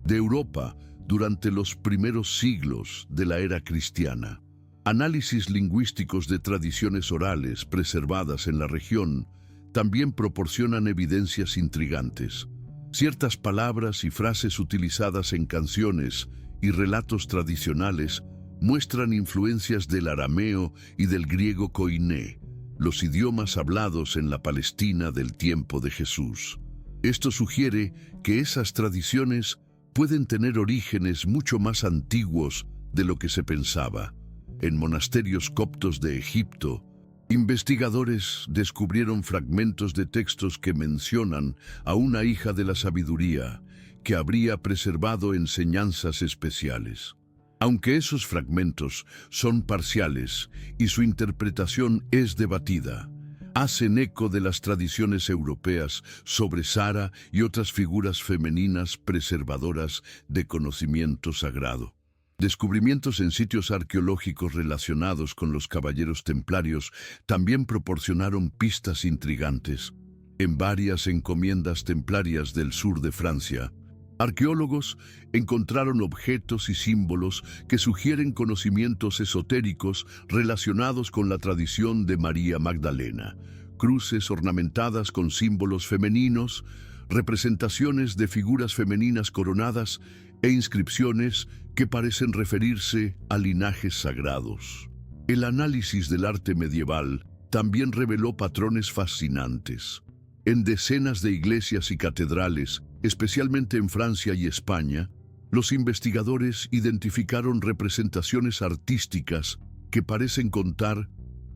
de Europa durante los primeros siglos de la era cristiana. Análisis lingüísticos de tradiciones orales preservadas en la región también proporcionan evidencias intrigantes. Ciertas palabras y frases utilizadas en canciones y relatos tradicionales muestran influencias del arameo y del griego koiné, los idiomas hablados en la Palestina del tiempo de Jesús. Esto sugiere que esas tradiciones pueden tener orígenes mucho más antiguos de lo que se pensaba. En monasterios coptos de Egipto, investigadores descubrieron fragmentos de textos que mencionan a una hija de la sabiduría que habría preservado enseñanzas especiales. Aunque esos fragmentos son parciales y su interpretación es debatida, hacen eco de las tradiciones europeas sobre Sara y otras figuras femeninas preservadoras de conocimiento sagrado. Descubrimientos en sitios arqueológicos relacionados con los caballeros templarios también proporcionaron pistas intrigantes. En varias encomiendas templarias del sur de Francia, arqueólogos encontraron objetos y símbolos que sugieren conocimientos esotéricos relacionados con la tradición de María Magdalena, cruces ornamentadas con símbolos femeninos, representaciones de figuras femeninas coronadas e inscripciones que parecen referirse a linajes sagrados. El análisis del arte medieval también reveló patrones fascinantes. En decenas de iglesias y catedrales, especialmente en Francia y España, los investigadores identificaron representaciones artísticas que parecen contar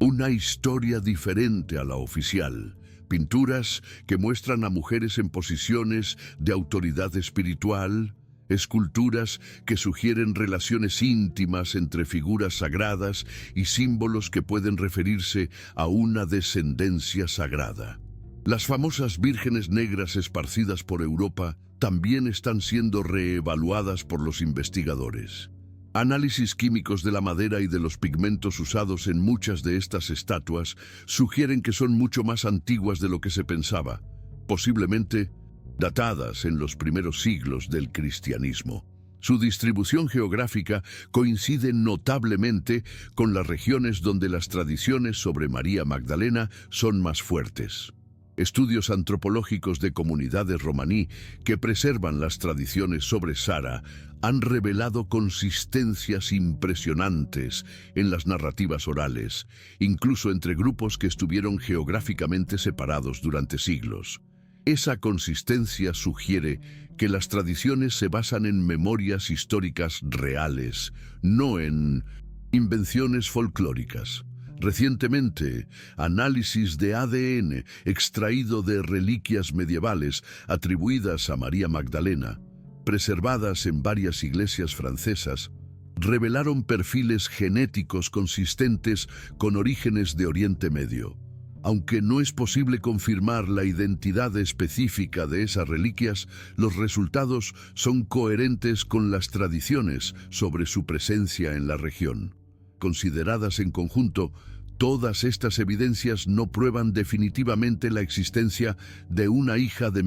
una historia diferente a la oficial. Pinturas que muestran a mujeres en posiciones de autoridad espiritual, esculturas que sugieren relaciones íntimas entre figuras sagradas y símbolos que pueden referirse a una descendencia sagrada. Las famosas vírgenes negras esparcidas por Europa también están siendo reevaluadas por los investigadores. Análisis químicos de la madera y de los pigmentos usados en muchas de estas estatuas sugieren que son mucho más antiguas de lo que se pensaba, posiblemente datadas en los primeros siglos del cristianismo. Su distribución geográfica coincide notablemente con las regiones donde las tradiciones sobre María Magdalena son más fuertes. Estudios antropológicos de comunidades romaní que preservan las tradiciones sobre Sara han revelado consistencias impresionantes en las narrativas orales, incluso entre grupos que estuvieron geográficamente separados durante siglos. Esa consistencia sugiere que las tradiciones se basan en memorias históricas reales, no en invenciones folclóricas. Recientemente, análisis de ADN extraído de reliquias medievales atribuidas a María Magdalena, preservadas en varias iglesias francesas, revelaron perfiles genéticos consistentes con orígenes de Oriente Medio. Aunque no es posible confirmar la identidad específica de esas reliquias, los resultados son coherentes con las tradiciones sobre su presencia en la región. Consideradas en conjunto, Todas estas evidencias no prueban definitivamente la existencia de una hija de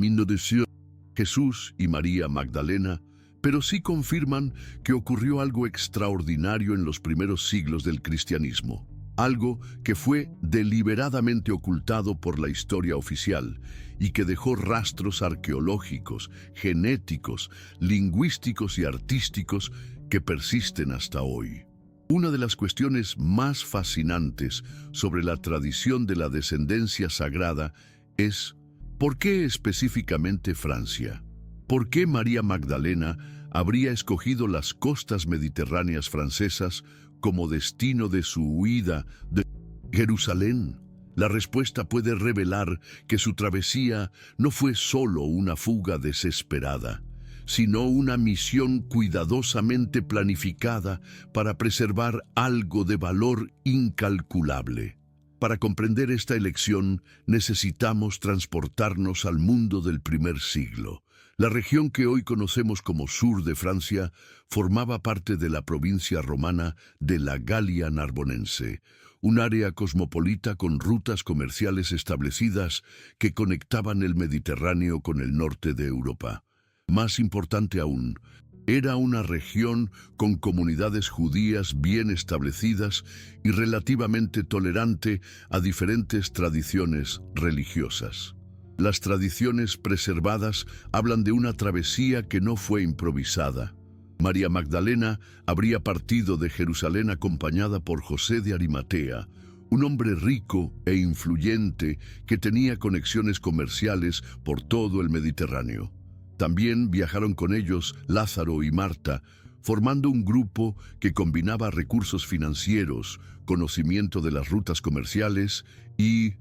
Jesús y María Magdalena, pero sí confirman que ocurrió algo extraordinario en los primeros siglos del cristianismo, algo que fue deliberadamente ocultado por la historia oficial y que dejó rastros arqueológicos, genéticos, lingüísticos y artísticos que persisten hasta hoy. Una de las cuestiones más fascinantes sobre la tradición de la descendencia sagrada es ¿por qué específicamente Francia? ¿Por qué María Magdalena habría escogido las costas mediterráneas francesas como destino de su huida de Jerusalén? La respuesta puede revelar que su travesía no fue solo una fuga desesperada, sino una misión cuidadosamente planificada para preservar algo de valor incalculable. Para comprender esta elección, necesitamos transportarnos al mundo del primer siglo. La región que hoy conocemos como sur de Francia formaba parte de la provincia romana de la Galia Narbonense, un área cosmopolita con rutas comerciales establecidas que conectaban el Mediterráneo con el norte de Europa. Más importante aún, era una región con comunidades judías bien establecidas y relativamente tolerante a diferentes tradiciones religiosas. Las tradiciones preservadas hablan de una travesía que no fue improvisada. María Magdalena habría partido de Jerusalén acompañada por José de Arimatea, un hombre rico e influyente que tenía conexiones comerciales por todo el Mediterráneo. También viajaron con ellos Lázaro y Marta, formando un grupo que combinaba recursos financieros, conocimiento de las rutas comerciales y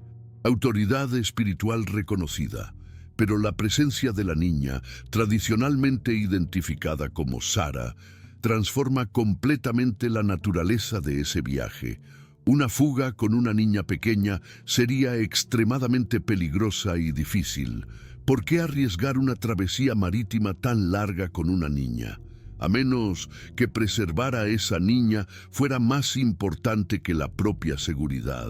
autoridad espiritual reconocida. Pero la presencia de la niña, tradicionalmente identificada como Sara, transforma completamente la naturaleza de ese viaje. Una fuga con una niña pequeña sería extremadamente peligrosa y difícil. ¿Por qué arriesgar una travesía marítima tan larga con una niña? A menos que preservar a esa niña fuera más importante que la propia seguridad.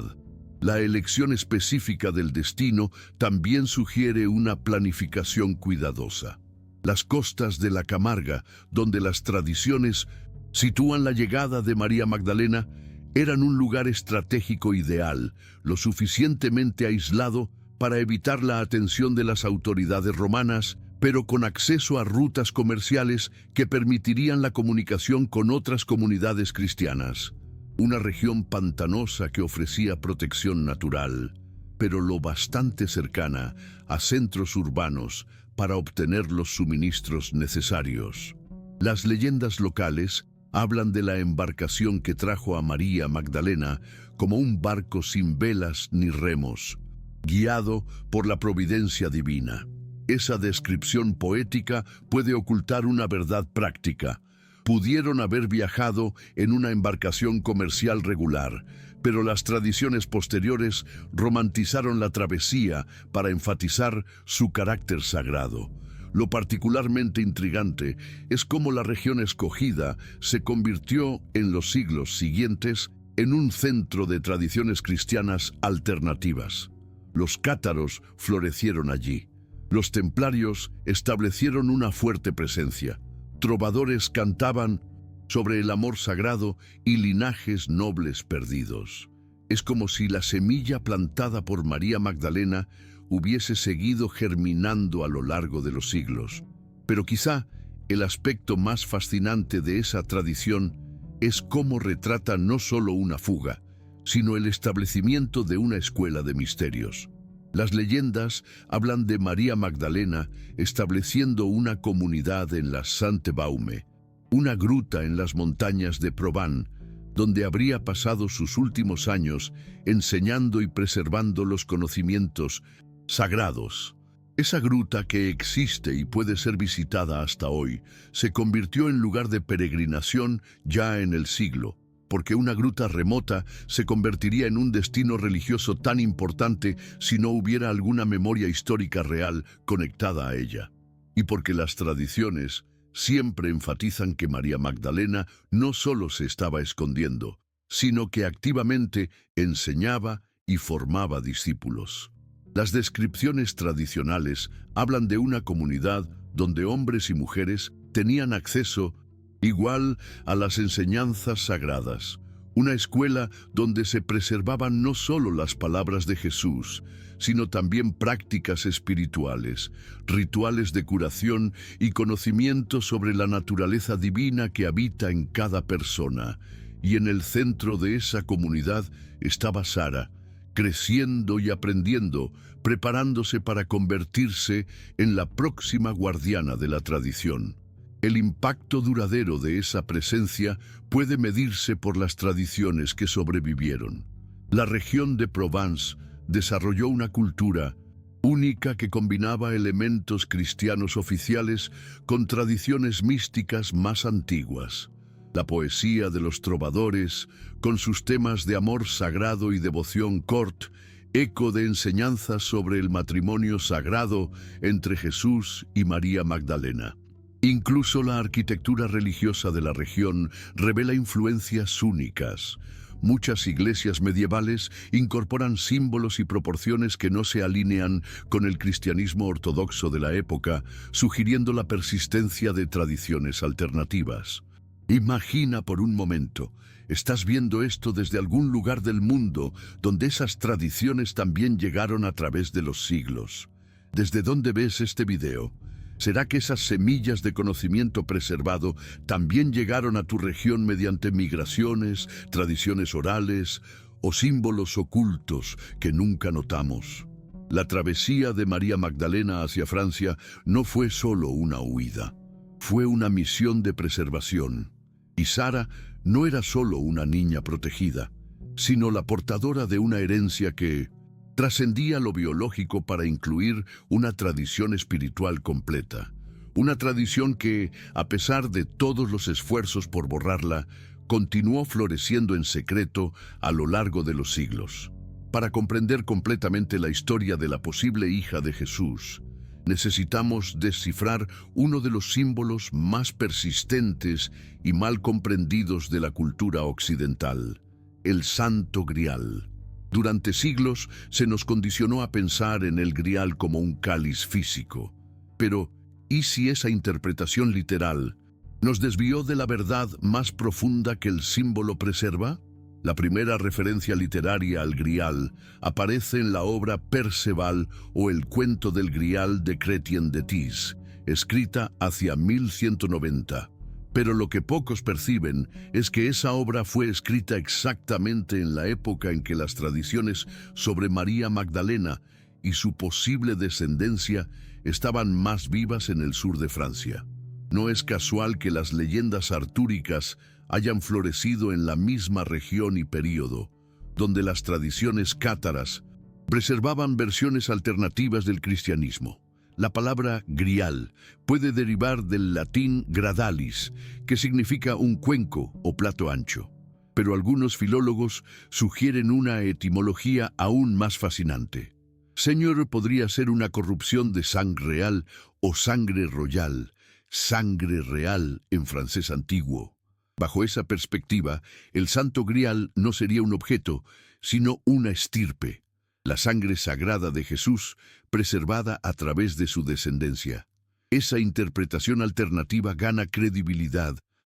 La elección específica del destino también sugiere una planificación cuidadosa. Las costas de la Camarga, donde las tradiciones sitúan la llegada de María Magdalena, eran un lugar estratégico ideal, lo suficientemente aislado para evitar la atención de las autoridades romanas, pero con acceso a rutas comerciales que permitirían la comunicación con otras comunidades cristianas. Una región pantanosa que ofrecía protección natural, pero lo bastante cercana a centros urbanos para obtener los suministros necesarios. Las leyendas locales hablan de la embarcación que trajo a María Magdalena como un barco sin velas ni remos, guiado por la providencia divina. Esa descripción poética puede ocultar una verdad práctica. Pudieron haber viajado en una embarcación comercial regular, pero las tradiciones posteriores romantizaron la travesía para enfatizar su carácter sagrado. Lo particularmente intrigante es cómo la región escogida se convirtió en los siglos siguientes en un centro de tradiciones cristianas alternativas. Los cátaros florecieron allí. Los templarios establecieron una fuerte presencia. Trovadores cantaban sobre el amor sagrado y linajes nobles perdidos. Es como si la semilla plantada por María Magdalena hubiese seguido germinando a lo largo de los siglos. Pero quizá el aspecto más fascinante de esa tradición es cómo retrata no solo una fuga, sino el establecimiento de una escuela de misterios. Las leyendas hablan de María Magdalena estableciendo una comunidad en la Sainte Baume, una gruta en las montañas de Provence, donde habría pasado sus últimos años enseñando y preservando los conocimientos sagrados. Esa gruta, que existe y puede ser visitada hasta hoy, se convirtió en lugar de peregrinación ya en el siglo, porque una gruta remota se convertiría en un destino religioso tan importante si no hubiera alguna memoria histórica real conectada a ella. Y porque las tradiciones siempre enfatizan que María Magdalena no solo se estaba escondiendo, sino que activamente enseñaba y formaba discípulos. Las descripciones tradicionales hablan de una comunidad donde hombres y mujeres tenían acceso igual a las enseñanzas sagradas, una escuela donde se preservaban no solo las palabras de Jesús, sino también prácticas espirituales, rituales de curación y conocimiento sobre la naturaleza divina que habita en cada persona. Y en el centro de esa comunidad estaba Sara, creciendo y aprendiendo, preparándose para convertirse en la próxima guardiana de la tradición. El impacto duradero de esa presencia puede medirse por las tradiciones que sobrevivieron. La región de Provence desarrolló una cultura única que combinaba elementos cristianos oficiales con tradiciones místicas más antiguas. La poesía de los trovadores, con sus temas de amor sagrado y devoción cort, eco de enseñanzas sobre el matrimonio sagrado entre Jesús y María Magdalena. Incluso la arquitectura religiosa de la región revela influencias únicas. Muchas iglesias medievales incorporan símbolos y proporciones que no se alinean con el cristianismo ortodoxo de la época, sugiriendo la persistencia de tradiciones alternativas. Imagina por un momento, estás viendo esto desde algún lugar del mundo donde esas tradiciones también llegaron a través de los siglos. ¿Desde dónde ves este video? ¿Será que esas semillas de conocimiento preservado también llegaron a tu región mediante migraciones, tradiciones orales o símbolos ocultos que nunca notamos? La travesía de María Magdalena hacia Francia no fue solo una huida, fue una misión de preservación. Y Sara no era solo una niña protegida, sino la portadora de una herencia que trascendía lo biológico para incluir una tradición espiritual completa. Una tradición que, a pesar de todos los esfuerzos por borrarla, continuó floreciendo en secreto a lo largo de los siglos. Para comprender completamente la historia de la posible hija de Jesús, necesitamos descifrar uno de los símbolos más persistentes y mal comprendidos de la cultura occidental, el Santo Grial. Durante siglos se nos condicionó a pensar en el Grial como un cáliz físico. Pero, ¿y si esa interpretación literal nos desvió de la verdad más profunda que el símbolo preserva? La primera referencia literaria al Grial aparece en la obra Perceval o El cuento del Grial de Chrétien de Tis, escrita hacia 1190. Pero lo que pocos perciben es que esa obra fue escrita exactamente en la época en que las tradiciones sobre María Magdalena y su posible descendencia estaban más vivas en el sur de Francia. No es casual que las leyendas artúricas hayan florecido en la misma región y período, donde las tradiciones cátaras preservaban versiones alternativas del cristianismo. La palabra grial puede derivar del latín gradalis, que significa un cuenco o plato ancho, pero algunos filólogos sugieren una etimología aún más fascinante. Señor podría ser una corrupción de sang real o sangre royal, sangre real en francés antiguo. Bajo esa perspectiva, el Santo Grial no sería un objeto, sino una estirpe, la sangre sagrada de Jesús preservada a través de su descendencia. Esa interpretación alternativa gana credibilidad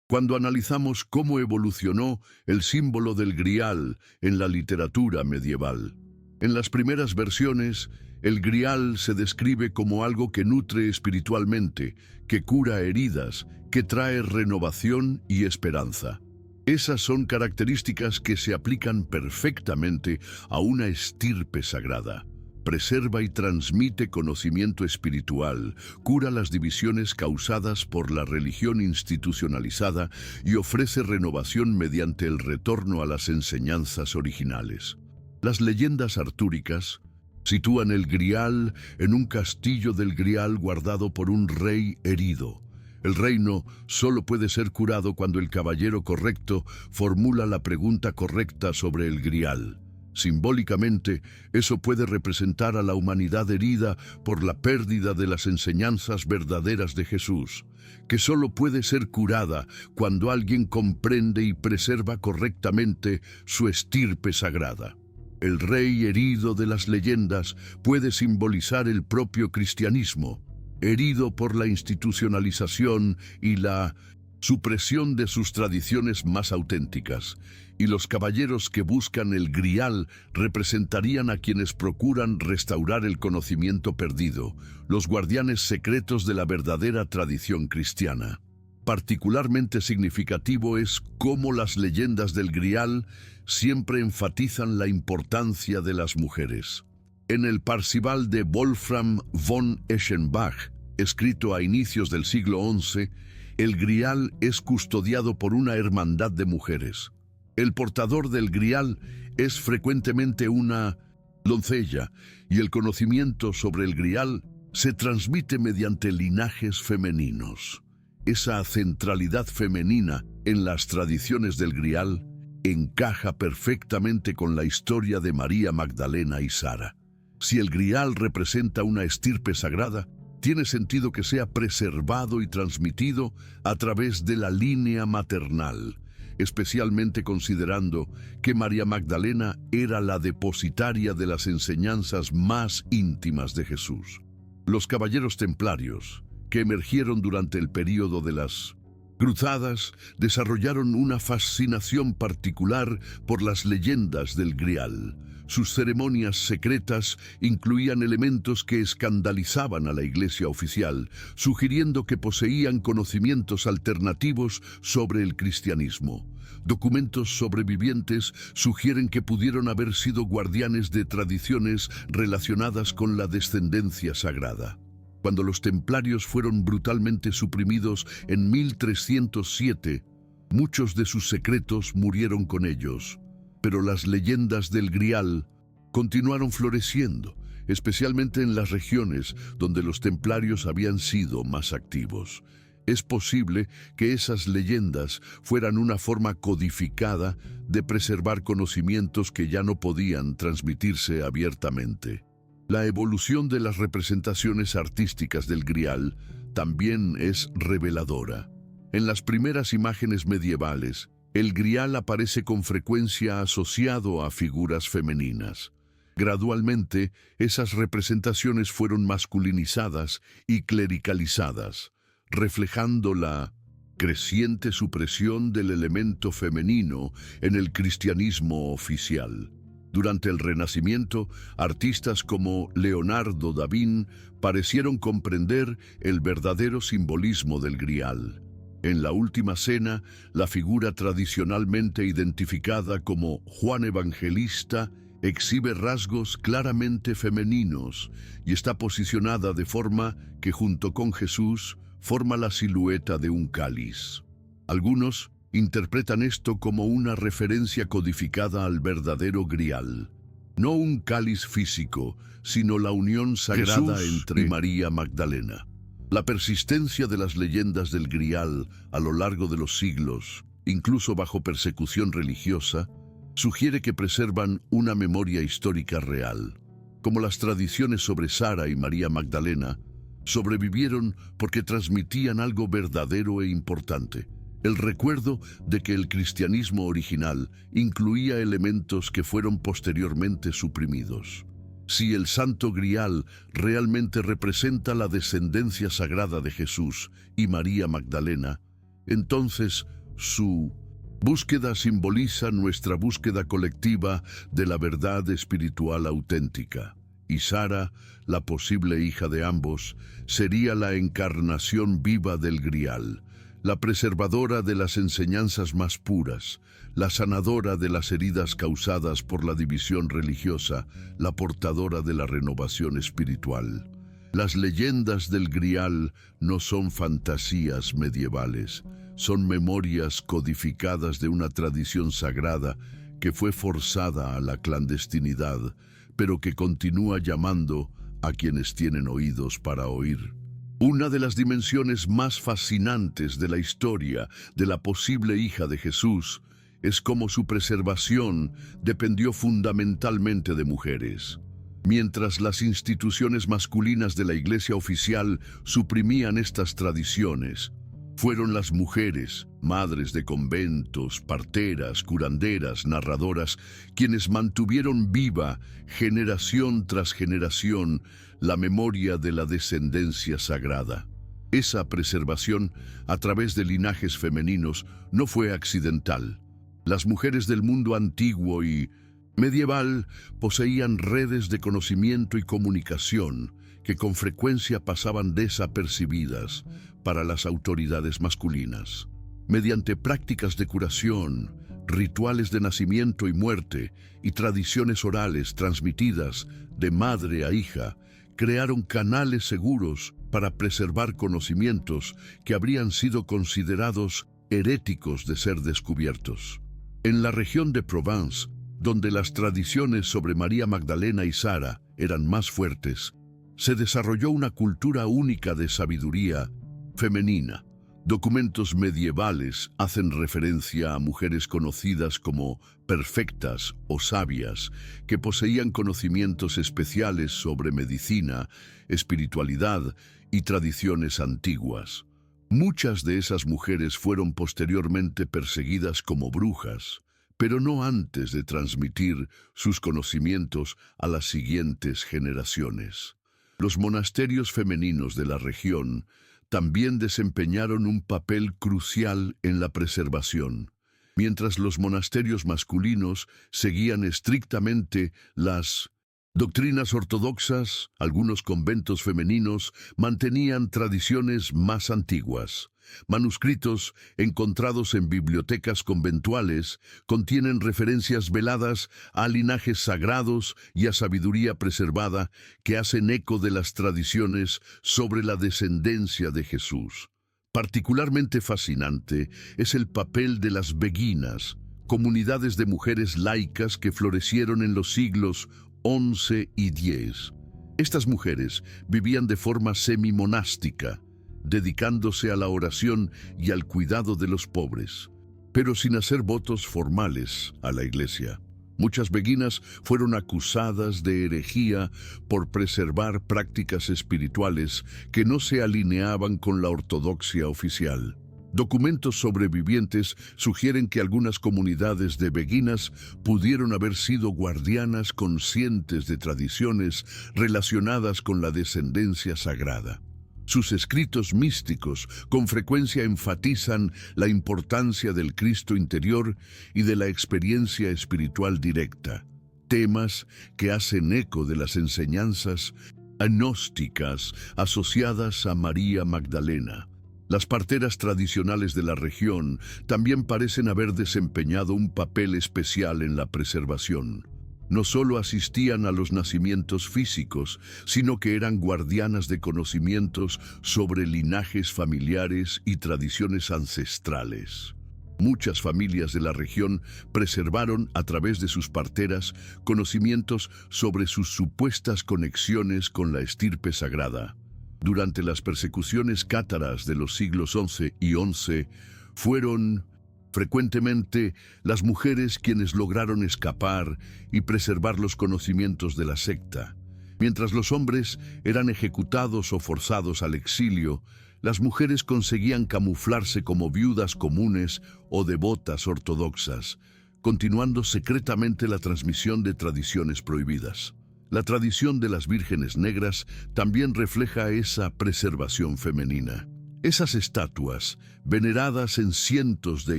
cuando analizamos cómo evolucionó el símbolo del Grial en la literatura medieval. En las primeras versiones, el Grial se describe como algo que nutre espiritualmente, que cura heridas, que trae renovación y esperanza. Esas son características que se aplican perfectamente a una estirpe sagrada. Preserva y transmite conocimiento espiritual, cura las divisiones causadas por la religión institucionalizada y ofrece renovación mediante el retorno a las enseñanzas originales. Las leyendas artúricas sitúan el Grial en un castillo del Grial guardado por un rey herido. El reino solo puede ser curado cuando el caballero correcto formula la pregunta correcta sobre el Grial. Simbólicamente, eso puede representar a la humanidad herida por la pérdida de las enseñanzas verdaderas de Jesús, que solo puede ser curada cuando alguien comprende y preserva correctamente su estirpe sagrada. El rey herido de las leyendas puede simbolizar el propio cristianismo, herido por la institucionalización y la supresión de sus tradiciones más auténticas, y los caballeros que buscan el Grial representarían a quienes procuran restaurar el conocimiento perdido, los guardianes secretos de la verdadera tradición cristiana. Particularmente significativo es cómo las leyendas del Grial siempre enfatizan la importancia de las mujeres. En el Parzival de Wolfram von Eschenbach, escrito a inicios del siglo XI, el Grial es custodiado por una hermandad de mujeres. El portador del Grial es frecuentemente una doncella, y el conocimiento sobre el Grial se transmite mediante linajes femeninos. Esa centralidad femenina en las tradiciones del Grial encaja perfectamente con la historia de María Magdalena y Sara. Si el Grial representa una estirpe sagrada, tiene sentido que sea preservado y transmitido a través de la línea maternal, especialmente considerando que María Magdalena era la depositaria de las enseñanzas más íntimas de Jesús. Los caballeros templarios, que emergieron durante el período de las Cruzadas, desarrollaron una fascinación particular por las leyendas del Grial. Sus ceremonias secretas incluían elementos que escandalizaban a la Iglesia oficial, sugiriendo que poseían conocimientos alternativos sobre el cristianismo. Documentos sobrevivientes sugieren que pudieron haber sido guardianes de tradiciones relacionadas con la descendencia sagrada. Cuando los templarios fueron brutalmente suprimidos en 1307, muchos de sus secretos murieron con ellos. Pero las leyendas del Grial continuaron floreciendo, especialmente en las regiones donde los templarios habían sido más activos. Es posible que esas leyendas fueran una forma codificada de preservar conocimientos que ya no podían transmitirse abiertamente. La evolución de las representaciones artísticas del Grial también es reveladora. En las primeras imágenes medievales, el Grial aparece con frecuencia asociado a figuras femeninas. Gradualmente, esas representaciones fueron masculinizadas y clericalizadas, reflejando la creciente supresión del elemento femenino en el cristianismo oficial. Durante el Renacimiento, artistas como Leonardo da Vinci parecieron comprender el verdadero simbolismo del Grial. En la Última Cena, la figura tradicionalmente identificada como Juan Evangelista exhibe rasgos claramente femeninos y está posicionada de forma que, junto con Jesús, forma la silueta de un cáliz. Algunos interpretan esto como una referencia codificada al verdadero Grial. No un cáliz físico, sino la unión sagrada entre María Magdalena. La persistencia de las leyendas del Grial a lo largo de los siglos, incluso bajo persecución religiosa, sugiere que preservan una memoria histórica real. Como las tradiciones sobre Sara y María Magdalena, sobrevivieron porque transmitían algo verdadero e importante: el recuerdo de que el cristianismo original incluía elementos que fueron posteriormente suprimidos. Si el Santo Grial realmente representa la descendencia sagrada de Jesús y María Magdalena, entonces su búsqueda simboliza nuestra búsqueda colectiva de la verdad espiritual auténtica. Y Sara, la posible hija de ambos, sería la encarnación viva del Grial, la preservadora de las enseñanzas más puras, la sanadora de las heridas causadas por la división religiosa, la portadora de la renovación espiritual. Las leyendas del Grial no son fantasías medievales, son memorias codificadas de una tradición sagrada que fue forzada a la clandestinidad, pero que continúa llamando a quienes tienen oídos para oír. Una de las dimensiones más fascinantes de la historia de la posible hija de Jesús es cómo su preservación dependió fundamentalmente de mujeres. Mientras las instituciones masculinas de la Iglesia oficial suprimían estas tradiciones, fueron las mujeres, madres de conventos, parteras, curanderas, narradoras, quienes mantuvieron viva, generación tras generación, la memoria de la descendencia sagrada. Esa preservación, a través de linajes femeninos, no fue accidental. Las mujeres del mundo antiguo y medieval poseían redes de conocimiento y comunicación que con frecuencia pasaban desapercibidas para las autoridades masculinas. Mediante prácticas de curación, rituales de nacimiento y muerte y tradiciones orales transmitidas de madre a hija, crearon canales seguros para preservar conocimientos que habrían sido considerados heréticos de ser descubiertos. En la región de Provence, donde las tradiciones sobre María Magdalena y Sara eran más fuertes, se desarrolló una cultura única de sabiduría femenina. Documentos medievales hacen referencia a mujeres conocidas como perfectas o sabias, que poseían conocimientos especiales sobre medicina, espiritualidad y tradiciones antiguas. Muchas de esas mujeres fueron posteriormente perseguidas como brujas, pero no antes de transmitir sus conocimientos a las siguientes generaciones. Los monasterios femeninos de la región también desempeñaron un papel crucial en la preservación. Mientras los monasterios masculinos seguían estrictamente las doctrinas ortodoxas, algunos conventos femeninos mantenían tradiciones más antiguas. Manuscritos encontrados en bibliotecas conventuales contienen referencias veladas a linajes sagrados y a sabiduría preservada que hacen eco de las tradiciones sobre la descendencia de Jesús. Particularmente fascinante es el papel de las beguinas, comunidades de mujeres laicas que florecieron en los siglos XI y X. Estas mujeres vivían de forma semimonástica, dedicándose a la oración y al cuidado de los pobres, pero sin hacer votos formales a la Iglesia. Muchas beguinas fueron acusadas de herejía por preservar prácticas espirituales que no se alineaban con la ortodoxia oficial. Documentos sobrevivientes sugieren que algunas comunidades de beguinas pudieron haber sido guardianas conscientes de tradiciones relacionadas con la descendencia sagrada. Sus escritos místicos con frecuencia enfatizan la importancia del Cristo interior y de la experiencia espiritual directa, temas que hacen eco de las enseñanzas gnósticas asociadas a María Magdalena. Las parteras tradicionales de la región también parecen haber desempeñado un papel especial en la preservación. No solo asistían a los nacimientos físicos, sino que eran guardianas de conocimientos sobre linajes familiares y tradiciones ancestrales. Muchas familias de la región preservaron a través de sus parteras conocimientos sobre sus supuestas conexiones con la estirpe sagrada. Durante las persecuciones cátaras de los siglos XI y XI, fueron frecuentemente las mujeres quienes lograron escapar y preservar los conocimientos de la secta. Mientras los hombres eran ejecutados o forzados al exilio, las mujeres conseguían camuflarse como viudas comunes o devotas ortodoxas, continuando secretamente la transmisión de tradiciones prohibidas. La tradición de las vírgenes negras también refleja esa preservación femenina. Esas estatuas, veneradas en cientos de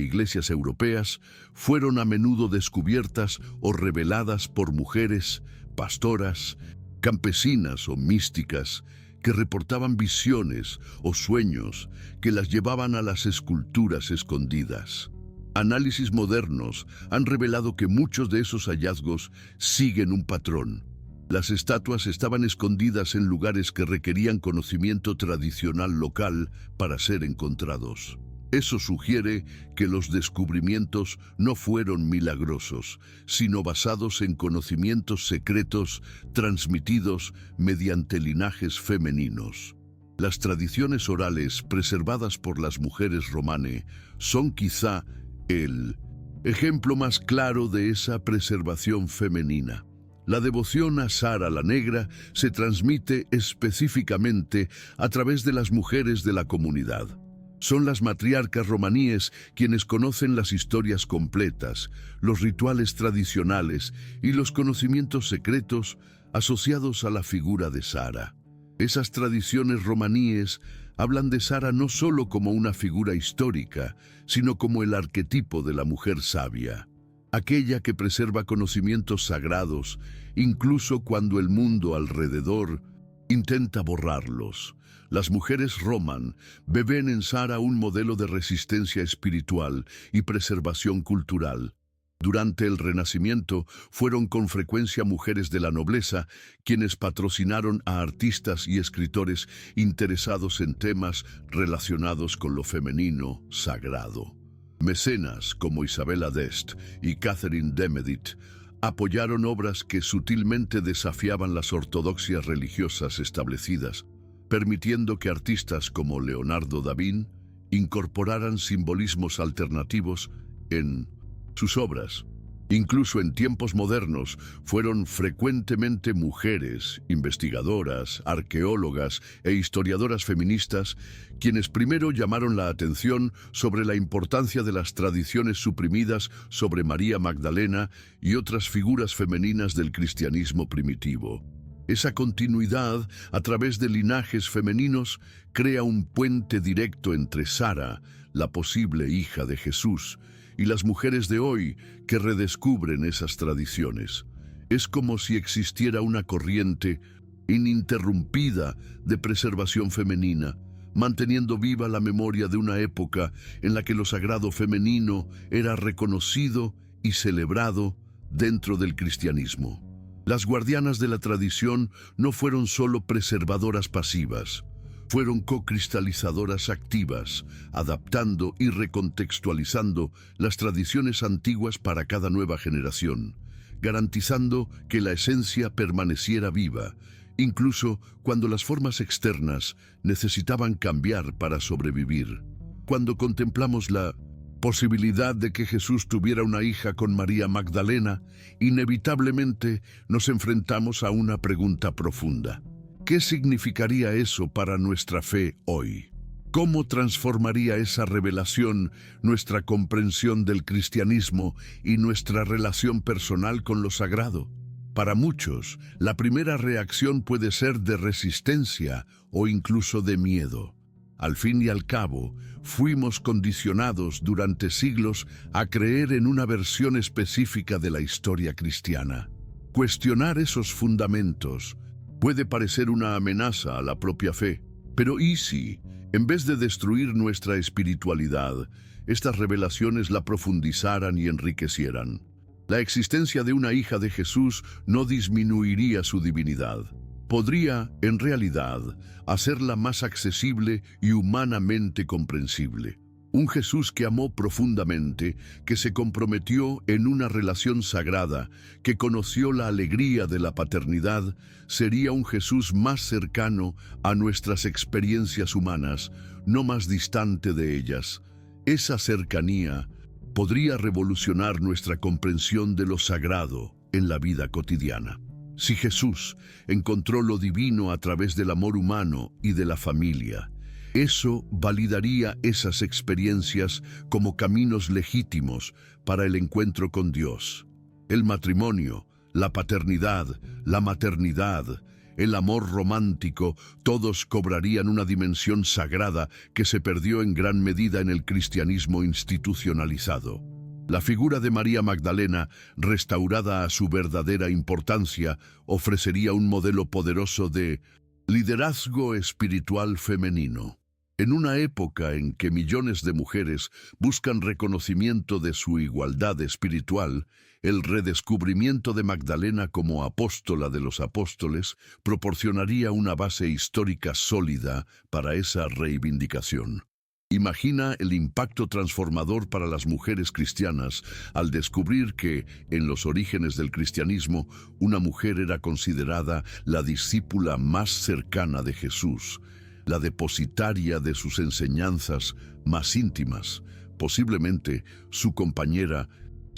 iglesias europeas, fueron a menudo descubiertas o reveladas por mujeres, pastoras, campesinas o místicas, que reportaban visiones o sueños que las llevaban a las esculturas escondidas. Análisis modernos han revelado que muchos de esos hallazgos siguen un patrón. Las estatuas estaban escondidas en lugares que requerían conocimiento tradicional local para ser encontrados. Eso sugiere que los descubrimientos no fueron milagrosos, sino basados en conocimientos secretos transmitidos mediante linajes femeninos. Las tradiciones orales preservadas por las mujeres romane son quizá el Ejemplo más claro de esa preservación femenina. La devoción a Sara la Negra se transmite específicamente a través de las mujeres de la comunidad. Son las matriarcas romaníes quienes conocen las historias completas, los rituales tradicionales y los conocimientos secretos asociados a la figura de Sara. Esas tradiciones romaníes hablan de Sara no solo como una figura histórica, sino como el arquetipo de la mujer sabia, aquella que preserva conocimientos sagrados, incluso cuando el mundo alrededor intenta borrarlos. Las mujeres roman ven en Sara un modelo de resistencia espiritual y preservación cultural. Durante el Renacimiento fueron con frecuencia mujeres de la nobleza quienes patrocinaron a artistas y escritores interesados en temas relacionados con lo femenino sagrado. Mecenas como Isabella d'Este y Catherine de Medici apoyaron obras que sutilmente desafiaban las ortodoxias religiosas establecidas, permitiendo que artistas como Leonardo da Vinci incorporaran simbolismos alternativos en sus obras. Incluso en tiempos modernos fueron frecuentemente mujeres, investigadoras, arqueólogas e historiadoras feministas quienes primero llamaron la atención sobre la importancia de las tradiciones suprimidas sobre María Magdalena y otras figuras femeninas del cristianismo primitivo. Esa continuidad a través de linajes femeninos crea un puente directo entre Sara, la posible hija de Jesús, y las mujeres de hoy que redescubren esas tradiciones. Es como si existiera una corriente ininterrumpida de preservación femenina, manteniendo viva la memoria de una época en la que lo sagrado femenino era reconocido y celebrado dentro del cristianismo. Las guardianas de la tradición no fueron solo preservadoras pasivas, fueron co-cristalizadoras activas, adaptando y recontextualizando las tradiciones antiguas para cada nueva generación, garantizando que la esencia permaneciera viva, incluso cuando las formas externas necesitaban cambiar para sobrevivir. Cuando contemplamos la posibilidad de que Jesús tuviera una hija con María Magdalena, inevitablemente nos enfrentamos a una pregunta profunda. ¿Qué significaría eso para nuestra fe hoy? ¿Cómo transformaría esa revelación nuestra comprensión del cristianismo y nuestra relación personal con lo sagrado? Para muchos, la primera reacción puede ser de resistencia o incluso de miedo. Al fin y al cabo, fuimos condicionados durante siglos a creer en una versión específica de la historia cristiana. Cuestionar esos fundamentos puede parecer una amenaza a la propia fe, pero ¿y si, en vez de destruir nuestra espiritualidad, estas revelaciones la profundizaran y enriquecieran? La existencia de una hija de Jesús no disminuiría su divinidad. Podría, en realidad, hacerla más accesible y humanamente comprensible. Un Jesús que amó profundamente, que se comprometió en una relación sagrada, que conoció la alegría de la paternidad, sería un Jesús más cercano a nuestras experiencias humanas, no más distante de ellas. Esa cercanía podría revolucionar nuestra comprensión de lo sagrado en la vida cotidiana. Si Jesús encontró lo divino a través del amor humano y de la familia, eso validaría esas experiencias como caminos legítimos para el encuentro con Dios. El matrimonio, la paternidad, la maternidad, el amor romántico, todos cobrarían una dimensión sagrada que se perdió en gran medida en el cristianismo institucionalizado. La figura de María Magdalena, restaurada a su verdadera importancia, ofrecería un modelo poderoso de liderazgo espiritual femenino. En una época en que millones de mujeres buscan reconocimiento de su igualdad espiritual, el redescubrimiento de Magdalena como apóstola de los apóstoles proporcionaría una base histórica sólida para esa reivindicación. Imagina el impacto transformador para las mujeres cristianas al descubrir que, en los orígenes del cristianismo, una mujer era considerada la discípula más cercana de Jesús, la depositaria de sus enseñanzas más íntimas, posiblemente su compañera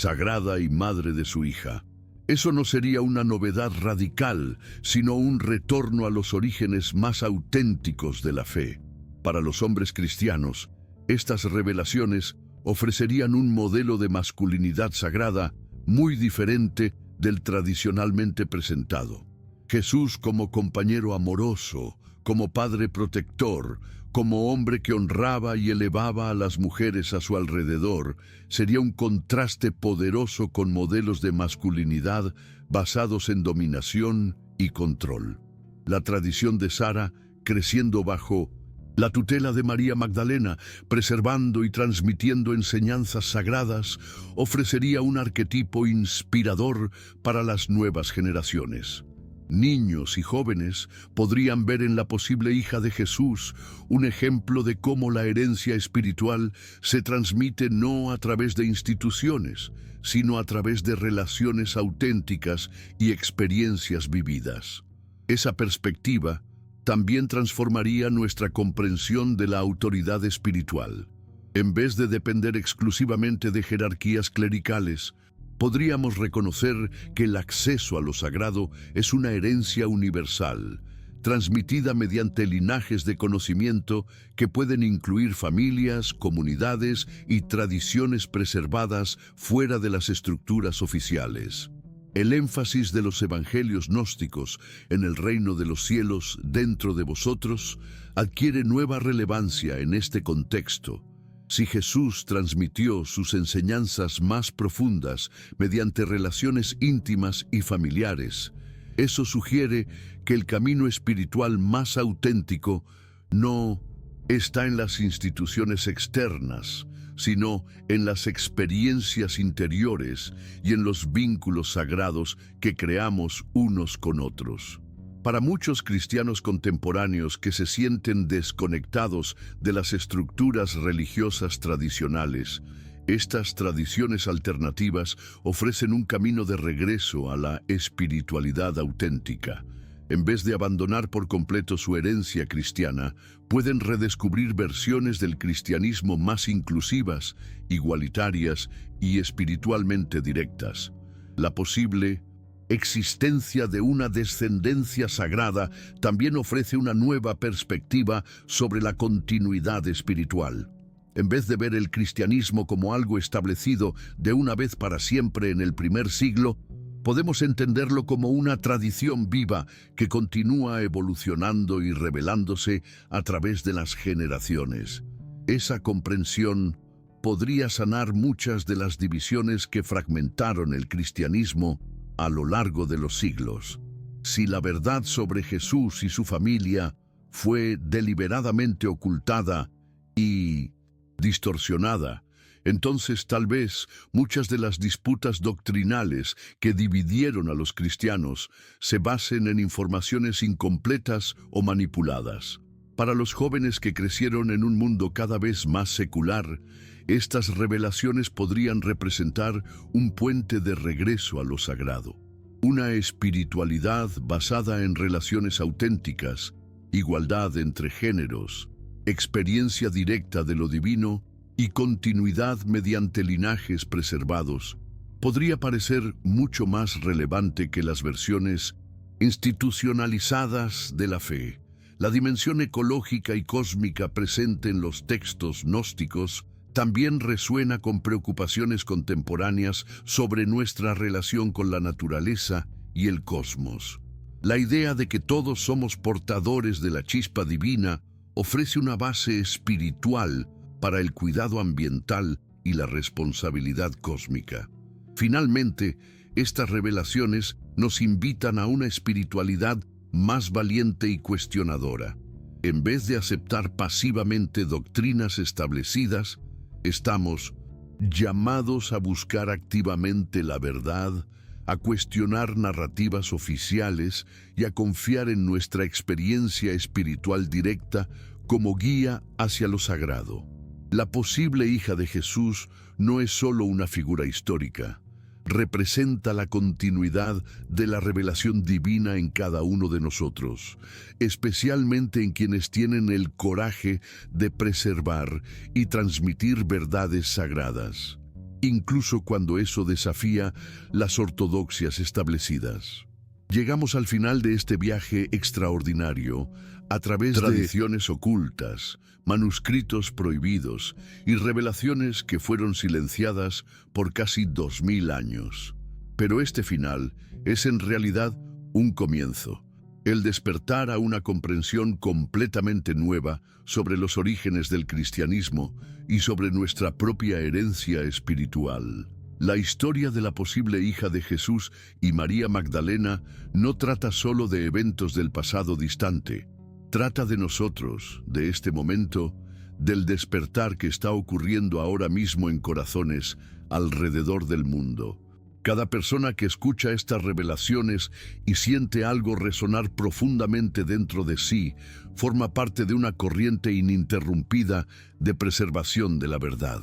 sagrada y madre de su hija. Eso no sería una novedad radical, sino un retorno a los orígenes más auténticos de la fe. Para los hombres cristianos, estas revelaciones ofrecerían un modelo de masculinidad sagrada muy diferente del tradicionalmente presentado. Jesús como compañero amoroso, como padre protector, como hombre que honraba y elevaba a las mujeres a su alrededor, sería un contraste poderoso con modelos de masculinidad basados en dominación y control. La tradición de Sara, creciendo bajo la tutela de María Magdalena, preservando y transmitiendo enseñanzas sagradas, ofrecería un arquetipo inspirador para las nuevas generaciones. Niños y jóvenes podrían ver en la posible hija de Jesús un ejemplo de cómo la herencia espiritual se transmite no a través de instituciones, sino a través de relaciones auténticas y experiencias vividas. Esa perspectiva también transformaría nuestra comprensión de la autoridad espiritual. En vez de depender exclusivamente de jerarquías clericales, podríamos reconocer que el acceso a lo sagrado es una herencia universal, transmitida mediante linajes de conocimiento que pueden incluir familias, comunidades y tradiciones preservadas fuera de las estructuras oficiales. El énfasis de los evangelios gnósticos en el reino de los cielos dentro de vosotros adquiere nueva relevancia en este contexto. Si Jesús transmitió sus enseñanzas más profundas mediante relaciones íntimas y familiares, eso sugiere que el camino espiritual más auténtico no está en las instituciones externas, sino en las experiencias interiores y en los vínculos sagrados que creamos unos con otros. Para muchos cristianos contemporáneos que se sienten desconectados de las estructuras religiosas tradicionales, estas tradiciones alternativas ofrecen un camino de regreso a la espiritualidad auténtica. En vez de abandonar por completo su herencia cristiana, pueden redescubrir versiones del cristianismo más inclusivas, igualitarias y espiritualmente directas. La posible existencia de una descendencia sagrada también ofrece una nueva perspectiva sobre la continuidad espiritual. En vez de ver el cristianismo como algo establecido de una vez para siempre en el primer siglo, podemos entenderlo como una tradición viva que continúa evolucionando y revelándose a través de las generaciones. Esa comprensión podría sanar muchas de las divisiones que fragmentaron el cristianismo a lo largo de los siglos. Si la verdad sobre Jesús y su familia fue deliberadamente ocultada y distorsionada, entonces tal vez muchas de las disputas doctrinales que dividieron a los cristianos se basen en informaciones incompletas o manipuladas. Para los jóvenes que crecieron en un mundo cada vez más secular, estas revelaciones podrían representar un puente de regreso a lo sagrado. Una espiritualidad basada en relaciones auténticas, igualdad entre géneros, experiencia directa de lo divino y continuidad mediante linajes preservados, podría parecer mucho más relevante que las versiones institucionalizadas de la fe. La dimensión ecológica y cósmica presente en los textos gnósticos también resuena con preocupaciones contemporáneas sobre nuestra relación con la naturaleza y el cosmos. La idea de que todos somos portadores de la chispa divina ofrece una base espiritual para el cuidado ambiental y la responsabilidad cósmica. Finalmente, estas revelaciones nos invitan a una espiritualidad más valiente y cuestionadora. En vez de aceptar pasivamente doctrinas establecidas, estamos llamados a buscar activamente la verdad, a cuestionar narrativas oficiales y a confiar en nuestra experiencia espiritual directa como guía hacia lo sagrado. La posible hija de Jesús no es solo una figura histórica, representa la continuidad de la revelación divina en cada uno de nosotros, especialmente en quienes tienen el coraje de preservar y transmitir verdades sagradas. incluso cuando eso desafía las ortodoxias establecidas. Llegamos al final de este viaje extraordinario a través de tradiciones ocultas, manuscritos prohibidos y revelaciones que fueron silenciadas por casi 2000 años. Pero este final es en realidad un comienzo, el despertar a una comprensión completamente nueva sobre los orígenes del cristianismo y sobre nuestra propia herencia espiritual. La historia de la posible hija de Jesús y María Magdalena no trata solo de eventos del pasado distante. Trata de nosotros, de este momento, del despertar que está ocurriendo ahora mismo en corazones alrededor del mundo. Cada persona que escucha estas revelaciones y siente algo resonar profundamente dentro de sí, forma parte de una corriente ininterrumpida de preservación de la verdad.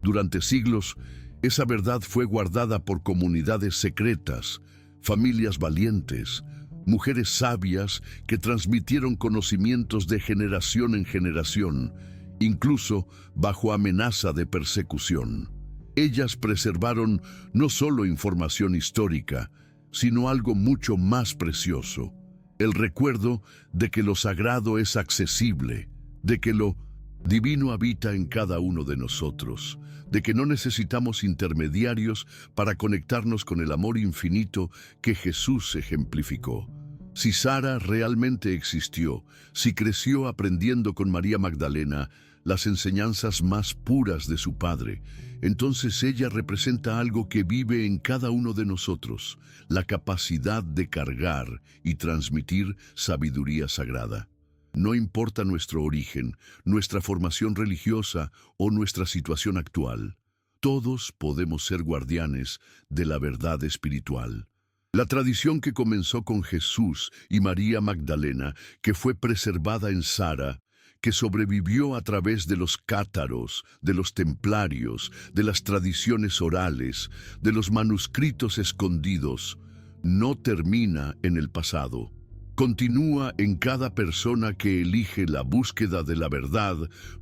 Durante siglos, esa verdad fue guardada por comunidades secretas, familias valientes, mujeres sabias que transmitieron conocimientos de generación en generación, incluso bajo amenaza de persecución. Ellas preservaron no solo información histórica, sino algo mucho más precioso: el recuerdo de que lo sagrado es accesible, de que lo divino habita en cada uno de nosotros, de que no necesitamos intermediarios para conectarnos con el amor infinito que Jesús ejemplificó. Si Sara realmente existió, si creció aprendiendo con María Magdalena las enseñanzas más puras de su Padre, entonces ella representa algo que vive en cada uno de nosotros: la capacidad de cargar y transmitir sabiduría sagrada. No importa nuestro origen, nuestra formación religiosa o nuestra situación actual, todos podemos ser guardianes de la verdad espiritual. La tradición que comenzó con Jesús y María Magdalena, que fue preservada en Sara, que sobrevivió a través de los cátaros, de los templarios, de las tradiciones orales, de los manuscritos escondidos, no termina en el pasado. Continúa en cada persona que elige la búsqueda de la verdad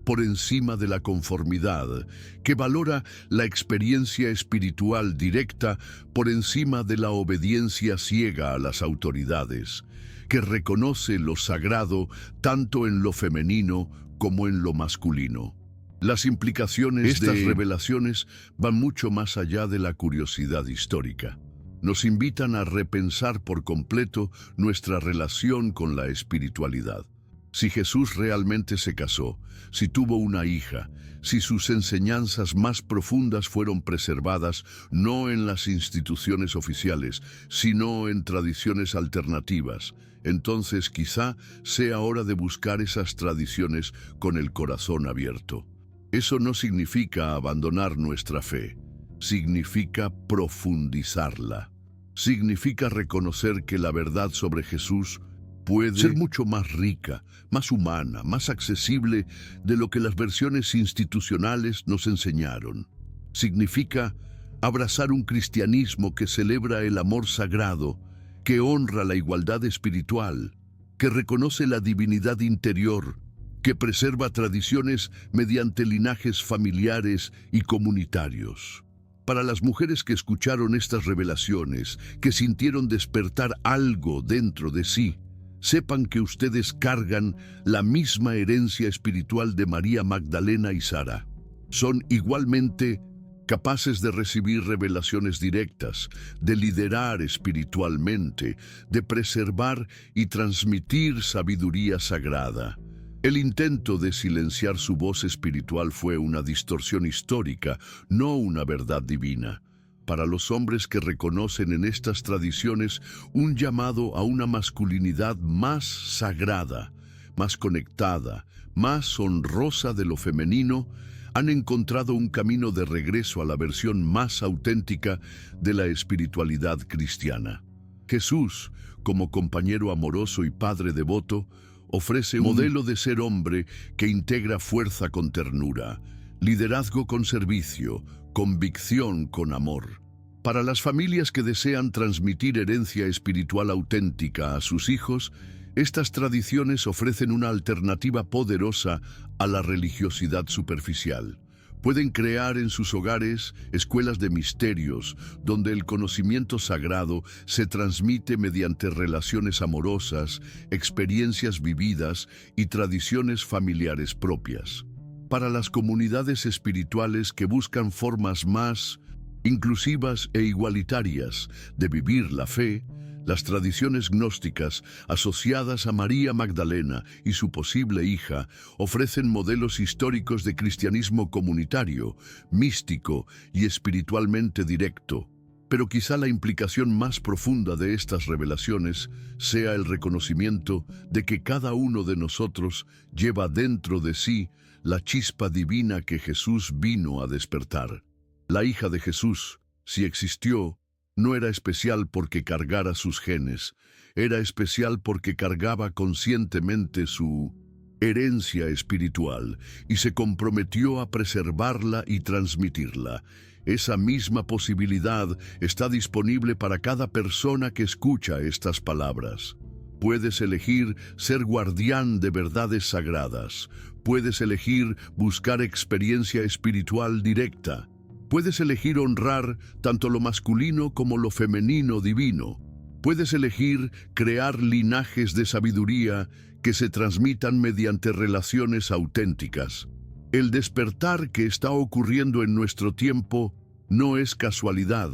por encima de la conformidad, que valora la experiencia espiritual directa por encima de la obediencia ciega a las autoridades, que reconoce lo sagrado tanto en lo femenino como en lo masculino. Las implicaciones de estas revelaciones van mucho más allá de la curiosidad histórica. Nos invitan a repensar por completo nuestra relación con la espiritualidad. Si Jesús realmente se casó, si tuvo una hija, si sus enseñanzas más profundas fueron preservadas no en las instituciones oficiales, sino en tradiciones alternativas, entonces quizá sea hora de buscar esas tradiciones con el corazón abierto. Eso no significa abandonar nuestra fe, significa profundizarla. Significa reconocer que la verdad sobre Jesús puede ser mucho más rica, más humana, más accesible de lo que las versiones institucionales nos enseñaron. Significa abrazar un cristianismo que celebra el amor sagrado, que honra la igualdad espiritual, que reconoce la divinidad interior, que preserva tradiciones mediante linajes familiares y comunitarios. Para las mujeres que escucharon estas revelaciones, que sintieron despertar algo dentro de sí, sepan que ustedes cargan la misma herencia espiritual de María Magdalena y Sara. Son igualmente capaces de recibir revelaciones directas, de liderar espiritualmente, de preservar y transmitir sabiduría sagrada. El intento de silenciar su voz espiritual fue una distorsión histórica, no una verdad divina. Para los hombres que reconocen en estas tradiciones un llamado a una masculinidad más sagrada, más conectada, más honrosa de lo femenino, han encontrado un camino de regreso a la versión más auténtica de la espiritualidad cristiana. Jesús, como compañero amoroso y padre devoto, ofrece un modelo de ser hombre que integra fuerza con ternura, liderazgo con servicio, convicción con amor. Para las familias que desean transmitir herencia espiritual auténtica a sus hijos, estas tradiciones ofrecen una alternativa poderosa a la religiosidad superficial. Pueden crear en sus hogares escuelas de misterios, donde el conocimiento sagrado se transmite mediante relaciones amorosas, experiencias vividas y tradiciones familiares propias. Para las comunidades espirituales que buscan formas más inclusivas e igualitarias de vivir la fe, las tradiciones gnósticas asociadas a María Magdalena y su posible hija ofrecen modelos históricos de cristianismo comunitario, místico y espiritualmente directo. Pero quizá la implicación más profunda de estas revelaciones sea el reconocimiento de que cada uno de nosotros lleva dentro de sí la chispa divina que Jesús vino a despertar. La hija de Jesús, si existió, no era especial porque cargara sus genes, era especial porque cargaba conscientemente su herencia espiritual y se comprometió a preservarla y transmitirla. Esa misma posibilidad está disponible para cada persona que escucha estas palabras. Puedes elegir ser guardián de verdades sagradas. Puedes elegir buscar experiencia espiritual directa. Puedes elegir honrar tanto lo masculino como lo femenino divino. Puedes elegir crear linajes de sabiduría que se transmitan mediante relaciones auténticas. El despertar que está ocurriendo en nuestro tiempo no es casualidad.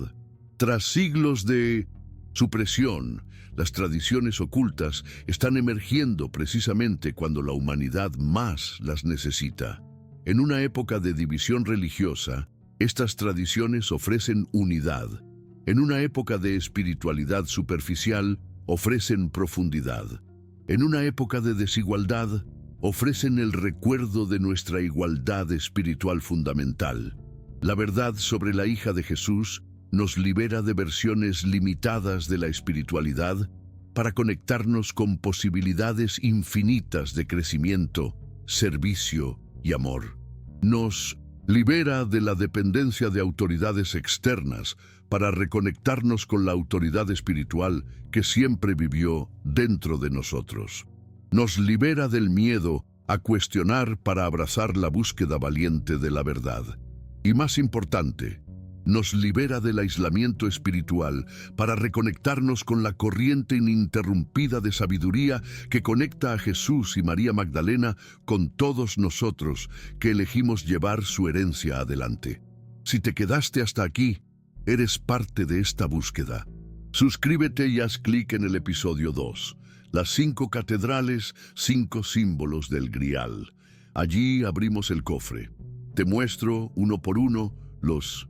Tras siglos de supresión, las tradiciones ocultas están emergiendo precisamente cuando la humanidad más las necesita. En una época de división religiosa, estas tradiciones ofrecen unidad. En una época de espiritualidad superficial, ofrecen profundidad. En una época de desigualdad, ofrecen el recuerdo de nuestra igualdad espiritual fundamental. La verdad sobre la hija de Jesús nos libera de versiones limitadas de la espiritualidad para conectarnos con posibilidades infinitas de crecimiento, servicio y amor. Nos libera de la dependencia de autoridades externas para reconectarnos con la autoridad espiritual que siempre vivió dentro de nosotros. Nos libera del miedo a cuestionar para abrazar la búsqueda valiente de la verdad. Y más importante, nos libera del aislamiento espiritual para reconectarnos con la corriente ininterrumpida de sabiduría que conecta a Jesús y María Magdalena con todos nosotros que elegimos llevar su herencia adelante. Si te quedaste hasta aquí, eres parte de esta búsqueda. Suscríbete y haz clic en el episodio 2, las 5 catedrales, 5 símbolos del Grial. Allí abrimos el cofre. Te muestro, uno por uno, los